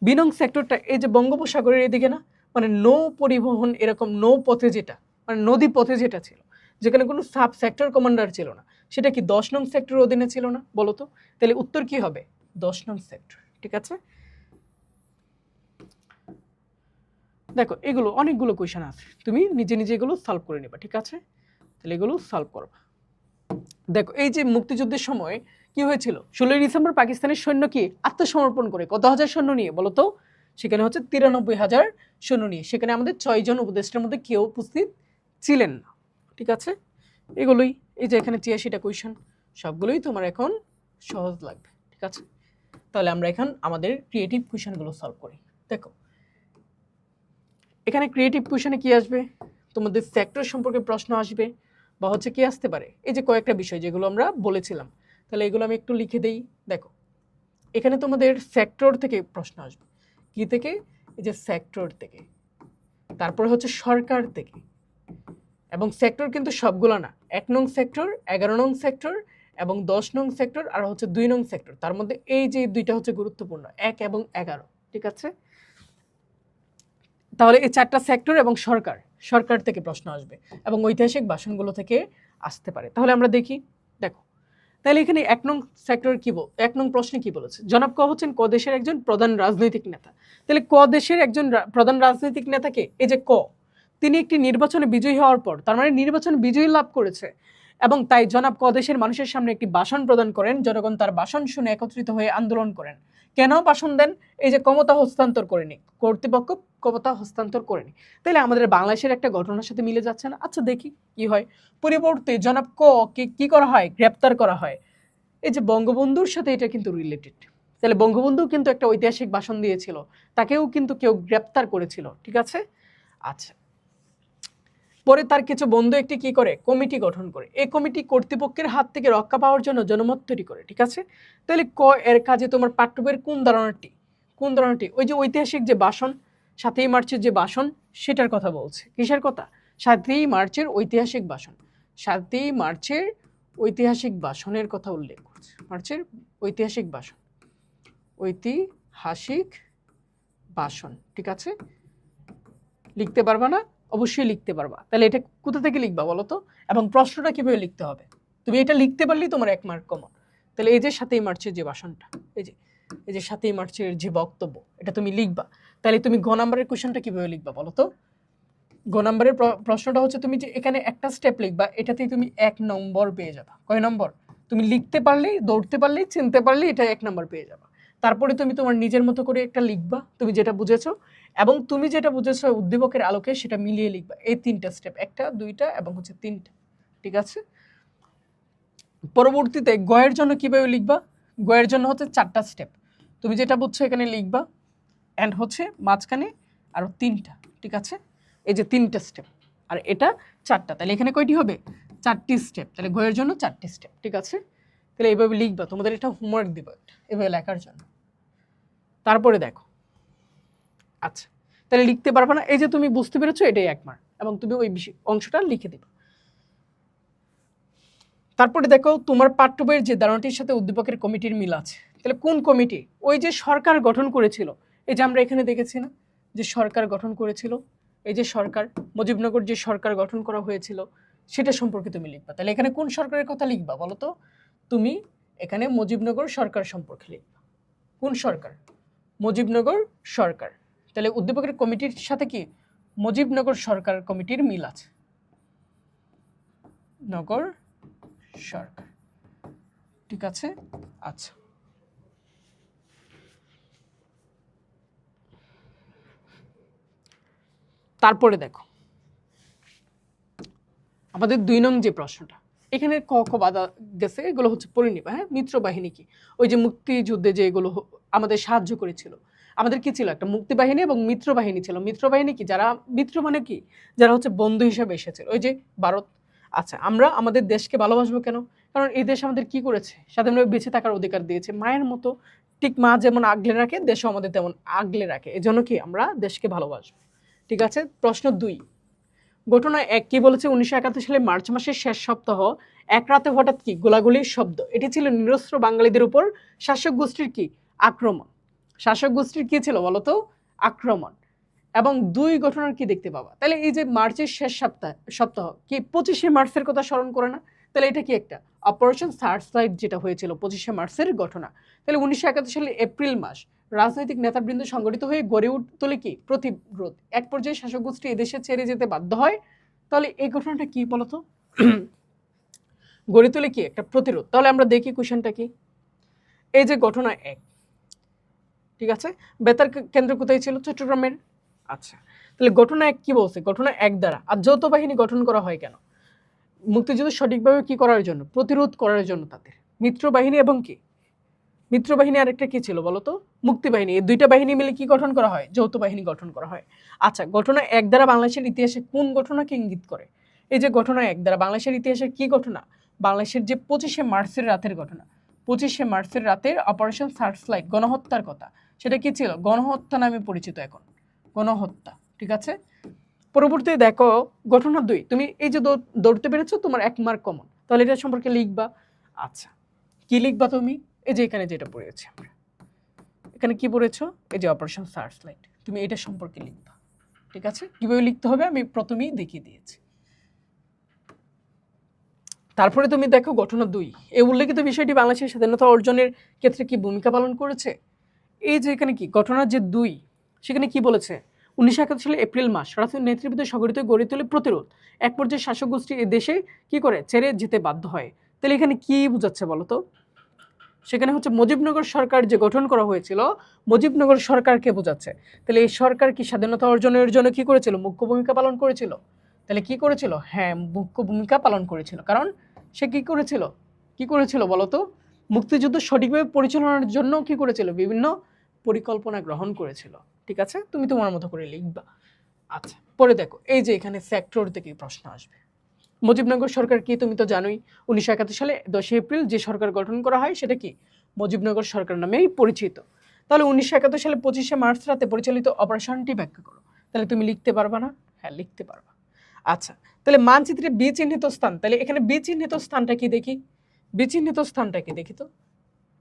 বি নং সেক্টরটা এই যে বঙ্গোপসাগরের এদিকে না, মানে নৌ পরিবহন, এরকম নৌ পথে যেটা, মানে নদী পথে যেটা ছিল, যেখানে কোনো সাব সেক্টর কমান্ডার ছিল না, সেটা কি 10 নং সেক্টর অধীনে ছিল না বলো তো? তাহলে উত্তর কি হবে? 10 নং সেক্টর, ঠিক আছে? দেখো এগুলো অনেকগুলো কোয়েশ্চেন আছে, তুমি নিজে নিজে এগুলো সলভ করে নেবা, ঠিক আছে? তাহলে এগুলো সলভ করবা। দেখো এই যে মুক্তিযুদ্ধের সময় কি হয়েছিল? 16 ডিসেম্বর পাকিস্তানের সৈন্য কি আত্মসমর্পণ করে কত হাজার সৈন্য নিয়ে বলো তো? সেখানে হচ্ছে 93,000 সৈন্য নিয়ে। সেখানে আমাদের 6 জন উপদেষ্টার মধ্যে কেউ উপস্থিত ছিলেন না, ঠিক আছে? এগুলোই, এই যে এখানে 83টা কোয়েশ্চেন, সবগুলোই তোমার এখন সহজ লাগবে, ঠিক আছে? তাহলে আমরা এখন আমাদের ক্রিয়েটিভ কোয়েশ্চেনগুলো সলভ করি। দেখো এখানে ক্রিয়েটিভ কোয়েশ্চেনে কি আসবে? তোমাদের সেক্টর সম্পর্কে প্রশ্ন আসবে, বা হচ্ছে কি আসতে পারে এই যে কয়েকটা বিষয় যেগুলো আমরা বলেছিলাম। তাহলে এগুলো আমি একটু লিখে দেই। দেখো এখানে তোমাদের সেক্টর থেকে প্রশ্ন আসবে। কি থেকে? এই যে সেক্টর থেকে। তারপরে হচ্ছে সরকার থেকে। এবং সেক্টর কিন্তু সবগুলো না, 1 নং সেক্টর, 11 নং সেক্টর এবং 10 নং সেক্টর, আর হচ্ছে 2 নং সেক্টর। তার মধ্যে এই যে দুইটা হচ্ছে গুরুত্বপূর্ণ, 1 এবং 11, ঠিক আছে? তাহলে এই 4টা সেক্টর এবং সরকার থেকে প্রশ্ন আসবে এবং ঐতিহাসিক ভাষণগুলো থেকে আসতে পারে। তাহলে আমরা দেখি। দেখো তাহলে এখানে 1 নং সেক্টর কি 1 নং প্রশ্নে কি বলেছে? জনাব ক হচ্ছেন ক দেশের একজন প্রধান রাজনৈতিক নেতা। তাহলে ক দেশের একজন প্রধান রাজনৈতিক নেতাকে এই যে ক, তিনি একটি নির্বাচনে বিজয়ী হওয়ার পর, তার মানে নির্বাচনে বিজয়ী লাভ করেছে, এবং তাই জনাব ক দেশের মানুষের সামনে একটি ভাষণ প্রদান করেন। জনগণ তার ভাষণ শুনে একত্রিত হয়ে আন্দোলন করেন। কেন ভাষণ দেন? এই যে ক্ষমতা হস্তান্তর করেনি, কর্তৃপক্ষ ক্ষমতা হস্তান্তর করেনি। তাহলে আমাদের বাংলাদেশের একটা ঘটনার সাথে মিলে যাচ্ছে না? আচ্ছা দেখি কি হয়। পরিবর্তে জনাব ক কে কি করা হয়? গ্রেপ্তার করা হয়। এই যে বঙ্গবন্ধুর সাথে এটা কিন্তু রিলেটেড। তাহলে বঙ্গবন্ধু কিন্তু একটা ঐতিহাসিক ভাষণ দিয়েছিল, তাকেও কিন্তু কেউ গ্রেপ্তার করেছিল, ঠিক আছে? আচ্ছা, পরে তার কিছু বন্ধু একটি কি করে? কমিটি গঠন করে। এই কমিটি কর্তৃপক্ষের হাত থেকে রক্ষা পাওয়ার জন্য জনমত তৈরি করে, ঠিক আছে? তাহলে ক এর কাজে তোমার পাঠ্য বইয়ের কোন ধারণাটি? ওই যে ঐতিহাসিক যে ভাষণ, 7ই মার্চের যে ভাষণ, সেটার কথা বলছে। কিসের কথা? 7ই মার্চের ঐতিহাসিক ভাষণ। 7ই মার্চের ঐতিহাসিক ভাষণের কথা উল্লেখ করছে। মার্চের ঐতিহাসিক ভাষণ, ঐতিহাসিক ভাষণ, ঠিক আছে? লিখতে পারবা না? অবশ্যই লিখতে পারবা। তাহলে এটা কোথা থেকে লিখবা বলো তো? এবং প্রশ্নটা কিভাবে লিখতে হবে? তুমি এটা লিখতে পারলেই তোমার 1 মার্ক কমন। তাহলে এই যে 7ই মার্চের যে ভাষণটা, এই যে 7ই মার্চের যে বক্তব্য, এটা তুমি লিখবা। তাহলে তুমি গ নাম্বারের কোশ্চেনটা কিভাবে লিখবা বলো তো? গ নাম্বারের প্রশ্নটা হচ্ছে তুমি যে এখানে একটা স্টেপ লিখবা, এটাতেই তুমি 1 নম্বর পেয়ে যাবা। কয় নম্বর? তুমি লিখতে পারলেই, দৌড়তে পারলেই, চিনতে পারলেই এটা 1 নম্বর পেয়ে যাবা। তারপরে তুমি তোমার নিজের মতো করে একটা লিখবা, তুমি যেটা বুঝেছো, এবং তুমি যেটা বুঝেছো উদ্দীপকের আলোকে সেটা মিলিয়ে লিখবা। এই 3টা স্টেপ, 1টা 2টা এবং হচ্ছে 3টা, ঠিক আছে? পরবর্তীতে গয়ের জন্য কিভাবে লিখবা? গয়ের জন্য হচ্ছে 4টা স্টেপ। তুমি যেটা বুঝছো এখানে লিখবা, অ্যান্ড হচ্ছে মাঝখানে আরো 3টা, ঠিক আছে? এই যে 3টা স্টেপ, আর এটা 4টা। তাহলে এখানে কয়টি হবে? 4টি স্টেপ। তাহলে গয়ের জন্য 4টি স্টেপ, ঠিক আছে? তাহলে এইভাবে লিখবা, তোমাদের এটা হোমওয়ার্ক দিব এভাবে লেখার জন্য। তারপরে দেখো, আচ্ছা তাহলে লিখতে পারবে না, এই যে তুমি বুঝতে পেরেছো এটাই 1 মার্ক, এবং তুমি ওই অংশটা লিখে দিবা। তারপরে দেখো তোমার পাঠ্য বইয়ের যে ধারণাটির সাথে উদ্দীপকের কমিটির মিল আছে। তাহলে কোন কমিটি? ওই যে সরকার গঠন করেছিল, এই যে আমরা এখানে দেখেছি না যে সরকার গঠন করেছিল, এই যে সরকার, মুজিবনগর যে সরকার গঠন করা হয়েছিল, সেটা সম্পর্কে তুমি লিখবা। তাহলে এখানে কোন সরকারের কথা লিখবা বলো তো? তুমি এখানে মুজিবনগর সরকার সম্পর্কে লিখবা। কোন সরকার? মুজিবনগর সরকার। তাহলে উদ্দীপকের কমিটির সাথে কি মুজিবনগর সরকার কমিটির মিল আছে। নগর সরকার, ঠিক আছে? আচ্ছা, তারপরে দেখো আমাদের 2 নং যে প্রশ্নটা, এখানে ক খ বাধা গেছে, এগুলো হচ্ছে পড়ে নিবা। হ্যাঁ, মিত্র বাহিনী কি? ওই যে মুক্তিযুদ্ধে যে এগুলো আমাদের সাহায্য করেছিল, আমাদের কি ছিল? একটা মুক্তি বাহিনী এবং মিত্র বাহিনী ছিল। মিত্র বাহিনী কি? যারা মিত্র মানে কি? যারা হচ্ছে বন্ধু হিসেবে এসেছিল, ওই যে ভারত। আচ্ছা, আমরা আমাদের দেশকে ভালোবাসবো কেন? কারণ এই দেশ আমাদের কি করেছে? স্বাধীনভাবে বেঁচে থাকার অধিকার দিয়েছে। মায়ের মতো, ঠিক মা যেমন আগলে রাখে, দেশও আমাদের তেমন আগলে রাখে। এজন্য কি আমরা দেশকে ভালোবাসবো, ঠিক আছে? প্রশ্ন 2, ঘটনা 1 কি বলেছে? 1971 সালে মার্চ মাসের শেষ সপ্তাহ, এক রাতে হঠাৎ কি গোলাগুলির শব্দ। এটি ছিল নিরস্ত্র বাঙালিদের উপর শাসক গোষ্ঠীর কি আক্রমণ। শাসক গোষ্ঠীর কি ছিল বলতো? আক্রমণ। এবং 2 ঘটনার কি দেখতে পাবা? তাহলে এই যে মার্চের শেষ সপ্তাহ কি 25শে মার্চের কথা স্মরণ করে না? তাহলে এটা কি একটা অপারেশন সার্চলাইট যেটা হয়েছিল 25শে মার্চের ঘটনা। তাহলে 1971 সালের এপ্রিল মাস রাজনৈতিক নেতাবৃন্দ সংগঠিত হয়ে গড়ে তোলে কি প্রতিরোধ। এক পর্যায়ে শাসক গোষ্ঠী এদেশে ছেড়ে যেতে বাধ্য হয়। তাহলে এই ঘটনাটা কি বলতো? গড়ে তোলে কি একটা প্রতিরোধ। তাহলে আমরা দেখি কোশ্চেনটা কি। এই যে ঘটনা 1, ঠিক আছে? বেতার কেন্দ্র কোথায় ছিল? চট্টগ্রামের। আচ্ছা, তাহলে ঘটনা 1 কি বলছে? ঘটনা 1 দ্বারা আর যৌথ বাহিনী গঠন করা হয় কেন? মুক্তিযুদ্ধ সঠিকভাবে কি করার জন্য? প্রতিরোধ করার জন্য তাদের। মিত্র বাহিনী এবং কি মিত্র বাহিনী আরেকটা কি ছিল বলতো? মুক্তি বাহিনী। এই 2টা বাহিনী মিলে কি গঠন করা হয়? যৌথ বাহিনী গঠন করা হয়। আচ্ছা, ঘটনা 1 দ্বারা বাংলাদেশের ইতিহাসে কোন ঘটনাকে ইঙ্গিত করে? এই যে ঘটনা 1 দ্বারা বাংলাদেশের ইতিহাসের কি ঘটনা? বাংলাদেশের যে 25শে মার্চের রাতের ঘটনা, 25শে মার্চের রাতের অপারেশন সার্চলাইট, গণহত্যার কথা। সেটা কি ছিল? গণহত্যা নামে পরিচিত এখন, গণহত্যা, ঠিক আছে? পরবর্তীতে দেখো ঘটনা 2, তুমি এই যে দৌড়তে পেরেছো, তোমার 1 মার্ক কমন। তাহলে এটা সম্পর্কে লিখবা। আচ্ছা, কি লিখবা তুমি? এই যে এখানে যেটা পড়েছি আমরা, এখানে কি পড়েছো? এই যে অপারেশন সার্চলাইট, তুমি এটা সম্পর্কে লিখবা, ঠিক আছে? কিভাবে লিখতে হবে আমি প্রথমেই দেখিয়ে দিয়েছি। তারপরে তুমি দেখো ঘটনা 2, এই উল্লেখিত বিষয়টি বাংলাদেশের স্বাধীনতা অর্জনের ক্ষেত্রে কি ভূমিকা পালন করেছে। এই যে এখানে কি ঘটনা যে 2, সেখানে কি বলেছে, 1971 সালে এপ্রিল মাস রাজনৈতিক নেতৃবৃন্দ সংগঠিত গড়ে তোলে প্রতিরোধ, এক পর্যায়ে শাসক গোষ্ঠী এ দেশে কি করে ছেড়ে যেতে বাধ্য হয়। তাহলে এখানে কি বোঝাচ্ছে বলো তো, সেখানে হচ্ছে মুজিবনগর সরকার যে গঠন করা হয়েছিল, মুজিবনগর সরকারকে বোঝাচ্ছে। তাহলে এই সরকার কি স্বাধীনতা অর্জনের জন্য কি করেছিল, মুখ্য ভূমিকা পালন করেছিল। তাহলে কি করেছিল, হ্যাঁ মুখ্য ভূমিকা পালন করেছিল, কারণ সে কি করেছিল বলতো, মুক্তিযুদ্ধ সঠিকভাবে পরিচালনার জন্য কি করেছিল, বিভিন্ন পরিকল্পনা গ্রহণ করেছিল। ঠিক আছে, তুমি তোমার মতো করে লিখবা। আচ্ছা, পরে দেখো এই যে এখানে সেক্টর থেকে প্রশ্ন আসবে। মুজিবনগর সরকার কি, তুমি তো জানোই 1971 সালে 10 এপ্রিল যে সরকার গঠন করা হয় সেটা কি মুজিবনগর সরকার নামেই পরিচিত। তাহলে 1971 সালে 25শে মার্চ রাতে পরিচালিত অপারেশনটি ব্যাখ্যা করো। তাহলে তুমি লিখতে পারবা না, হ্যাঁ লিখতে পারবা। আচ্ছা, তাহলে মানচিত্রে বি চিহ্নিত স্থান, তাহলে এখানে বি চিহ্নিত স্থানটা কি দেখি, বি চিহ্নিত স্থানটা কি দেখি তো,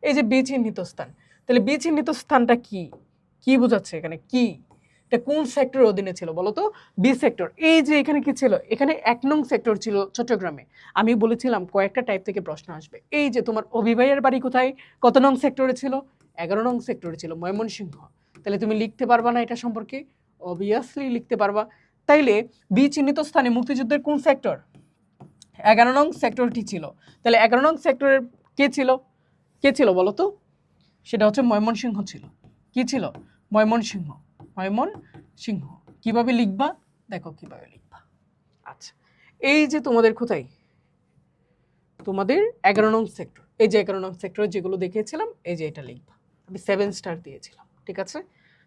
এই যে বি চিহ্নিত স্থান, তাহলে বি চিহ্নিত স্থানটা কি, কি বোঝাচ্ছে এখানে, কি এটা কোন সেক্টরের অধীনে ছিল বলো তো, বি সেক্টর। এই যে এখানে কি ছিল, এখানে 1 নং সেক্টর ছিল চট্টগ্রামে। আমি বলেছিলাম কয়েকটা টাইপ থেকে প্রশ্ন আসবে। এই যে তোমার অভিভাইয়ের বাড়ি কোথায়, কত নং সেক্টরে ছিল, 11 নং সেক্টরে ছিল, ময়মনসিংহ। তাহলে তুমি লিখতে পারবা না এটা সম্পর্কে, অবভিয়াসলি লিখতে পারবা। তাইলে বি চিহ্নিত স্থানে মুক্তিযুদ্ধের কোন সেক্টর, 11 নং সেক্টরটি ছিল। তাহলে 11 নং সেক্টরের কে ছিল বলো তো, সেটা হচ্ছে ময়মনসিংহ ছিল। কি ছিল, ময়মনসিংহ, ময়মনসিংহ। কিভাবে লিখবা, দেখো কিভাবে লিখবা। আচ্ছা, এই যে তোমাদের কোথায়, তোমাদের 11 নং সেক্টর, এই যে 11 নং সেক্টরে যেগুলো দেখিয়েছিলাম, এই যে এটা লিখবা। আমি 7 স্টার দিয়েছিলাম, ঠিক আছে।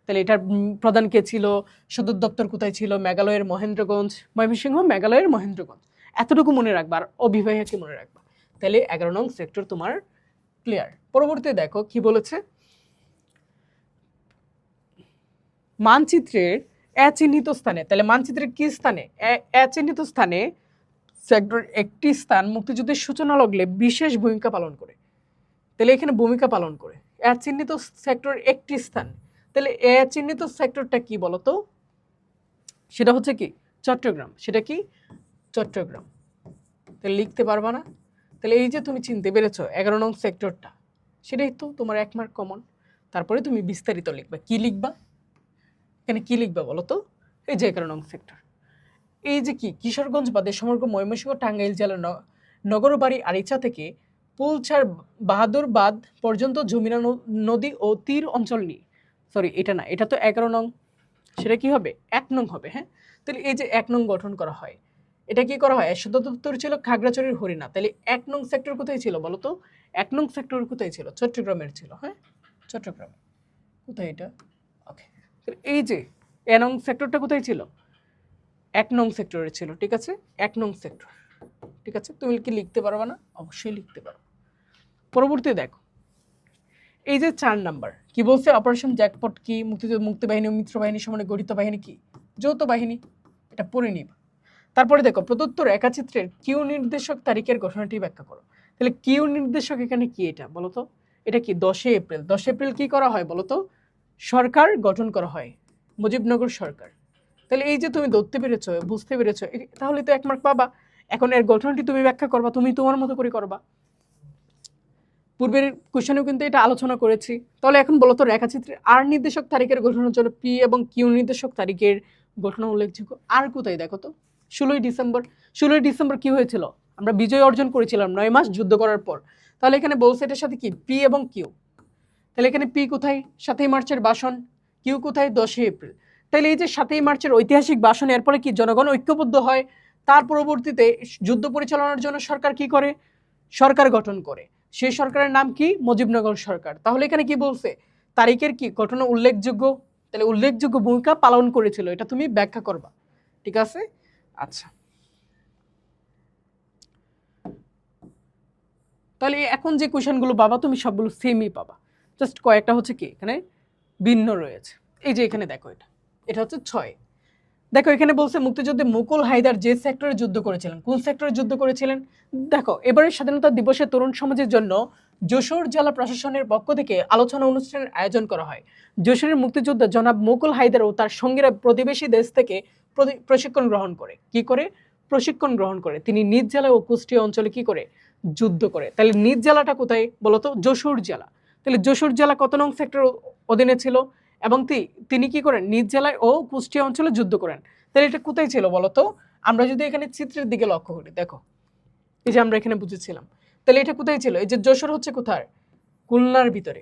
তাহলে এটার প্রধান কে ছিল, সদর দপ্তর কোথায় ছিল, মেঘালয়ের মহেন্দ্রগঞ্জ, ময়মনসিংহ মেঘালয়ের মহেন্দ্রগঞ্জ। এতটুকু মনে রাখবা, আর অভিবাহীকে মনে রাখবা। তাহলে 11 নং সেক্টর তোমার ক্লিয়ার। পরবর্তী দেখো কি বলেছে, মানচিত্রের এ চিহ্নিত স্থানে, তাহলে মানচিত্রের কি স্থানে, এ চিহ্নিত স্থানে সেক্টর একটি স্থান মুক্তিযুদ্ধের সূচনা লগ্নে বিশেষ ভূমিকা পালন করে। তাহলে এখানে ভূমিকা পালন করে এ চিহ্নিত সেক্টর একটি স্থান। তাহলে এ চিহ্নিত সেক্টরটা কি বলতো, সেটা হচ্ছে কি চট্টগ্রাম, সেটা কি চট্টগ্রাম। তাহলে লিখতে পারবা না। তাহলে এই যে তুমি চিনতে পেরেছো 11 নং সেক্টরটা, সেটাই তো তোমার 1 মার্ক কমন। তারপরে তুমি বিস্তারিত লিখবা, কি লিখবা, এখানে কি লিখবা বলো তো, এই যে 11 নং সেক্টর। এই যে কি কিশোরগঞ্জ বাদে সমগ্র ময়মনসিংহ টাঙ্গাইল জেলার নগরবাড়ি আরিচা থেকে পুলচার বাহাদুরবাদ পর্যন্ত যমুনা নদী ও তীর অঞ্চল নিয়ে, সরি এটা না, এটা তো 11 নং, সেটা কি হবে 1 নং হবে। হ্যাঁ, তাহলে এই যে 1 নং গঠন করা হয়, এটা কি করা হয়, সদর দপ্তর ছিল খাগড়াছড়ির হরিণা। তাহলে 1 নং সেক্টর কোথায় ছিল বলো তো, 1 নং সেক্টর কোথায় ছিল, চট্টগ্রামের ছিল। হ্যাঁ, চট্টগ্রামে। কোথায় এটা, ওকে। এই যে এ নং সেক্টরটা কোথায় ছিল, 1 নং সেক্টরে ছিল। ঠিক আছে, 1 নং সেক্টর। ঠিক আছে, তুমি কি লিখতে পারবা না, অবশ্যই লিখতে পারো। পরবর্তী দেখো, এই যে 4 নাম্বার কি বলছে, অপারেশন জ্যাকপট কি, মুক্তিবাহিনী ও মিত্র বাহিনীর সমন্বয়ে গঠিত বাহিনী কি, যৌথ বাহিনী। এটা পড়ে নিবা। তারপরে দেখো প্রদত্ত রেখাচিত্রের কিউ নির্দেশক তারিখের ঘটনাটি ব্যাখ্যা করো। তাহলে কিউ নির্দেশক এখানে কি, এটা বলো তো, এটা কি 10 এপ্রিল। 10 এপ্রিল কি করা হয় বলো তো, সরকার গঠন করা হয়, মুজিবনগর সরকার। তাহলে এই যে তুমি ধরতে পেরেছো, বুঝতে পেরেছো, তাহলে তো 1 মার্ক পাবা। এখন এর গঠনটি তুমি ব্যাখ্যা করবা, তুমি তোমার মতো করে করবা। পূর্বের কোশ্চেনেও কিন্তু এটা আলোচনা করেছি। তাহলে এখন বলো তো রেখাচিত্রের আর নির্দেশক তারিখের গঠনের জন্য পি এবং কিউ নির্দেশক তারিখের ঘটনা উল্লেখযোগ্য আর কোথায়, দেখো তো 16ই ডিসেম্বর। 16ই ডিসেম্বর কি হয়েছিল, আমরা বিজয় অর্জন করেছিলাম 9 মাস যুদ্ধ করার পর। তাহলে এখানে বলছে এটার সাথে কি পি এবং কিউ। তাহলে এখানে পি কোথায়, 7ই মার্চের ভাষণ, কিউ কোথায় 10 এপ্রিল। তাহলে এই যে 7ই মার্চের ঐতিহাসিক ভাষণ, এরপরে কি জনগণ ঐক্যবদ্ধ হয়, তার পরবর্তীতে যুদ্ধ পরিচালনার জন্য সরকার কি করে, সরকার গঠন করে। সেই সরকারের নাম কি, মুজিবনগর সরকার। তাহলে এখানে কি বলছে, তারিখের কি ঘটনা উল্লেখযোগ্য, তাহলে উল্লেখযোগ্য ভূমিকা পালন করেছিল, এটা তুমি ব্যাখ্যা করবা। ঠিক আছে, আচ্ছা। তাহলে এখন যে কোশ্চেনগুলো পাবা তুমি সবগুলো সেমই পাবা, জাস্ট কয়েকটা হচ্ছে কি এখানে ভিন্ন রয়েছে। এই যে এখানে দেখো, এটা হচ্ছে 6। দেখো এখানে বলছে মুক্তিযুদ্ধে মুকুল হায়দার যে সেক্টরে যুদ্ধ করেছিলেন, কোন সেক্টরে যুদ্ধ করেছিলেন। দেখো এবারের স্বাধীনতা দিবসে তরুণ সমাজের জন্য যশোর জেলা প্রশাসনের পক্ষ থেকে আলোচনা অনুষ্ঠানের আয়োজন করা হয়। যশোরের মুক্তিযোদ্ধা জনাব মুকুল হায়দার ও তার সঙ্গীরা প্রতিবেশী দেশ থেকে প্রশিক্ষণ গ্রহণ করে, কি করে প্রশিক্ষণ গ্রহণ করে তিনি নিজ জেলা ও কুষ্টিয়া অঞ্চলে কি করে যুদ্ধ করে। তাহলে নিজ জেলাটা কোথায় বলতো? যশোর জেলা। তাহলে যশোর জেলা কত নং সেক্টর অধীনে ছিল? এবং তিনি কি করেন? নিজ জেলায় ও কুষ্টিয়া অঞ্চলে যুদ্ধ করেন। তাহলে এটা কোথায় ছিল বলতো? আমরা যদি এখানে চিত্রের দিকে লক্ষ্য করি, দেখো এই যে আমরা এখানে বুঝেছিলাম, তাহলে এটা কোথায় ছিল? এই যে যশোর হচ্ছে কোথায়? খুলনার ভিতরে।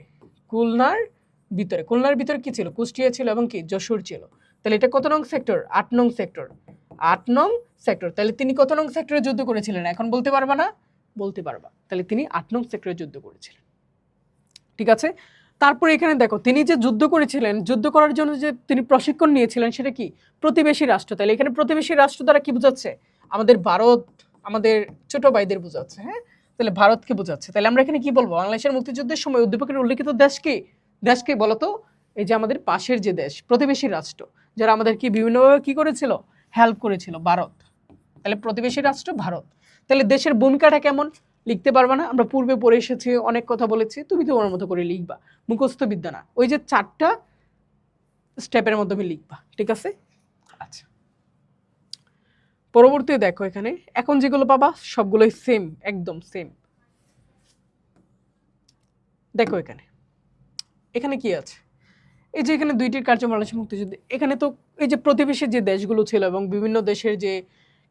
খুলনার ভিতরে কি ছিল? কুষ্টিয়া ছিল এবং কি যশোর ছিল। তাহলে এটা কত নং সেক্টর? 8 নং সেক্টর। 8 নং সেক্টর। তাহলে তিনি কত নং সেক্টরে যুদ্ধ করেছিলেন এখন বলতে পারবা না? বলতে পারবা। তাহলে তিনি 8 নং সেক্টরে যুদ্ধ করেছিলেন। ঠিক আছে। তারপরে এখানে দেখো তিনি যে যুদ্ধ করেছিলেন, যুদ্ধ করার জন্য যে তিনি প্রশিক্ষণ নিয়েছিলেন সেটা কি? প্রতিবেশী রাষ্ট্র। তাহলে এখানে প্রতিবেশী রাষ্ট্র দ্বারা কি বোঝাচ্ছে? আমাদের ভারত, আমাদের ছোট ভাইদের বোঝাচ্ছে। হ্যাঁ, তাহলে ভারতকে বোঝাচ্ছে। তাহলে আমরা এখানে কি বলবো? বাংলাদেশের মুক্তিযুদ্ধের সময় উদ্দীপকের উল্লেখিত দেশকে বলতো? এই যে আমাদের পাশের যে দেশ, প্রতিবেশী রাষ্ট্র, যারা আমাদের কি বিভিন্নভাবে কি করেছিল? হেল্প করেছিল, ভারত। তাহলে প্রতিবেশী রাষ্ট্র ভারত। তাহলে দেশের ভূমিকাটা কেমন? লিখতে পারবা না? আমরা পূর্বে পড়ে এসেছি, অনেক কথা বলেছি, তুমি তোমার মতো করে লিখবা, মুখস্থ বিদ্যা না, ওই যে 4টা স্টেপের মাধ্যমে লিখবা। ঠিক আছে। আচ্ছা, পরবর্তী দেখো এখানে এখন যেগুলো পাবা সবগুলোই সেম, একদম সেম। দেখো এখানে কি আছে? এই যে এখানে দুইটির কার্য বাংলাদেশের মুক্তিযুদ্ধে, এখানে তো এই যে প্রতিবেশী যে দেশগুলো ছিল এবং বিভিন্ন দেশের যে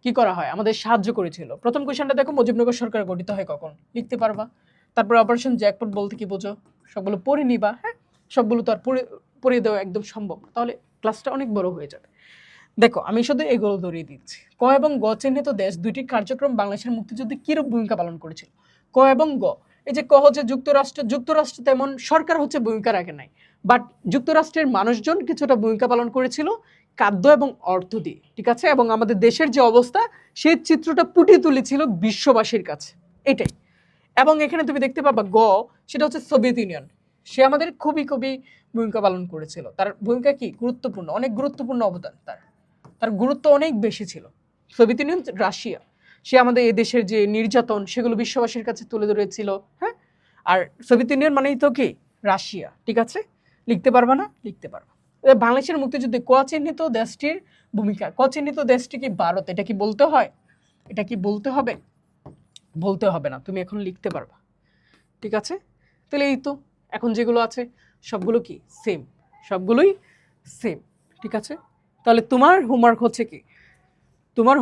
কি করা হয় আমাদের সাহায্য করেছিল। প্রথম কোয়েশ্চনটা দেখো, মুজিবনগর সরকার গঠিত হয় কখন? লিখতে পারবা। তারপর অপারেশন জ্যাকপট বলতে কি বোঝো? সবগুলো পড়ে নিবা। হ্যাঁ, সবগুলো তো আর পড়ে দেওয়া একদম সম্ভব না, তাহলে ক্লাসটা অনেক বড় হয়ে যাবে। দেখো আমি শুধু এগুলো ধরিয়ে দিচ্ছি। ক এবং গ চিহ্নিত দেশ দুইটির কার্যক্রম বাংলাদেশের মুক্তিযুদ্ধে কিরূপ ভূমিকা পালন করেছিল? ক এবং গ, এই যে ক হচ্ছে যুক্তরাষ্ট্র তেমন সরকার হচ্ছে ভূমিকা রাখে নাই, বাট যুক্তরাষ্ট্রের মানুষজন কিছুটা ভূমিকা পালন করেছিল খাদ্য এবং অর্থ দিয়ে। ঠিক আছে। এবং আমাদের দেশের যে অবস্থা সেই চিত্রটা ফুটিয়ে তুলেছিল বিশ্ববাসীর কাছে, এটাই। এবং এখানে তুমি দেখতে পাবা গ, সেটা হচ্ছে সোভিয়েত ইউনিয়ন। সে আমাদের খুবই ভূমিকা পালন করেছিল। তার ভূমিকা কি? গুরুত্বপূর্ণ, অনেক গুরুত্বপূর্ণ অবদান। তার গুরুত্ব অনেক বেশি ছিল। সোভিয়েত ইউনিয়ন, রাশিয়া, সে আমাদের এই দেশের যে নির্যাতন সেগুলো বিশ্ববাসীর কাছে তুলে ধরেছিল। হ্যাঁ, আর সোভিয়েত ইউনিয়ন মানেই তো কি? রাশিয়া। ঠিক আছে। লিখতে পারবা না? লিখতে পারবা। বাংলাদেশের মুক্তিযুদ্ধে ক চিহ্নিত দেশটির ভূমিকা, ক চিহ্নিত দেশটি কি? ভারত। এটা কি বলতে হয়? এটা কি বলতে হবে? বলতে হবে না, তুমি এখন লিখতে পারবা। ঠিক আছে। তাহলে এই তো এখন যেগুলো আছে সবগুলো কি? সেম, সবগুলোই সেম। ঠিক আছে। তাহলে তোমার হোমওয়ার্ক হচ্ছে কি? তোমার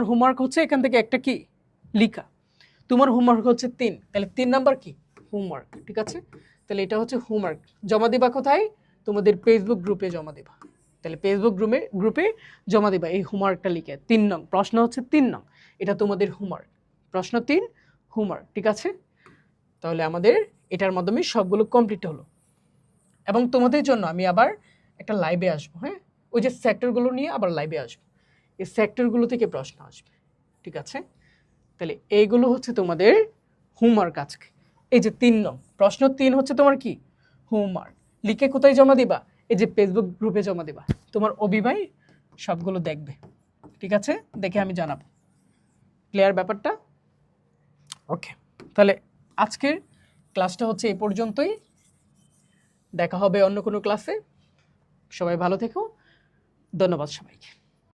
হোমওয়ার্ক হচ্ছে এখান থেকে একটা কি লিখা। তোমার হোমওয়ার্ক হচ্ছে 3, তাহলে 3 নাম্বার কি? হোমওয়ার্ক। ঠিক আছে। তাহলে এটা হচ্ছে হোমওয়ার্ক। জমা দিবা কোথায়? তোমাদের ফেসবুক গ্রুপে জমা দিবা। তাহলে ফেসবুক গ্রুপে জমা দিবা এই হোমওয়ার্কটা লিখে। 3 নং প্রশ্ন হচ্ছে 3 নং, এটা তোমাদের হোমওয়ার্ক। প্রশ্ন 3 হোমওয়ার্ক। ঠিক আছে। তাহলে আমাদের এটার মাধ্যমে সবগুলো কমপ্লিট হলো। এবং তোমাদের জন্য আমি আবার একটা লাইভে আসবো। হ্যাঁ, ওই যে সেক্টরগুলো নিয়ে আবার লাইভে আসবো, এই সেক্টরগুলো থেকে প্রশ্ন আসবে। ঠিক আছে। তাহলে এইগুলো হচ্ছে তোমাদের হোমওয়ার্ক আজকে। এই যে 3 নং প্রশ্ন 3 হচ্ছে তোমার কি? হোমওয়ার্ক। লিখে কোথায় জমা দিবা? এই যে ফেসবুক গ্রুপে জমা দিবা। তোমার অভিভাই সবগুলো দেখবে। ঠিক আছে, দেখে আমি জানাবো। ক্লিয়ার ব্যাপারটা? ওকে, তাহলে আজকের ক্লাসটা হচ্ছে এই পর্যন্তই। দেখা হবে অন্য কোনো ক্লাসে। সবাই ভালো থেকো। ধন্যবাদ সবাইকে।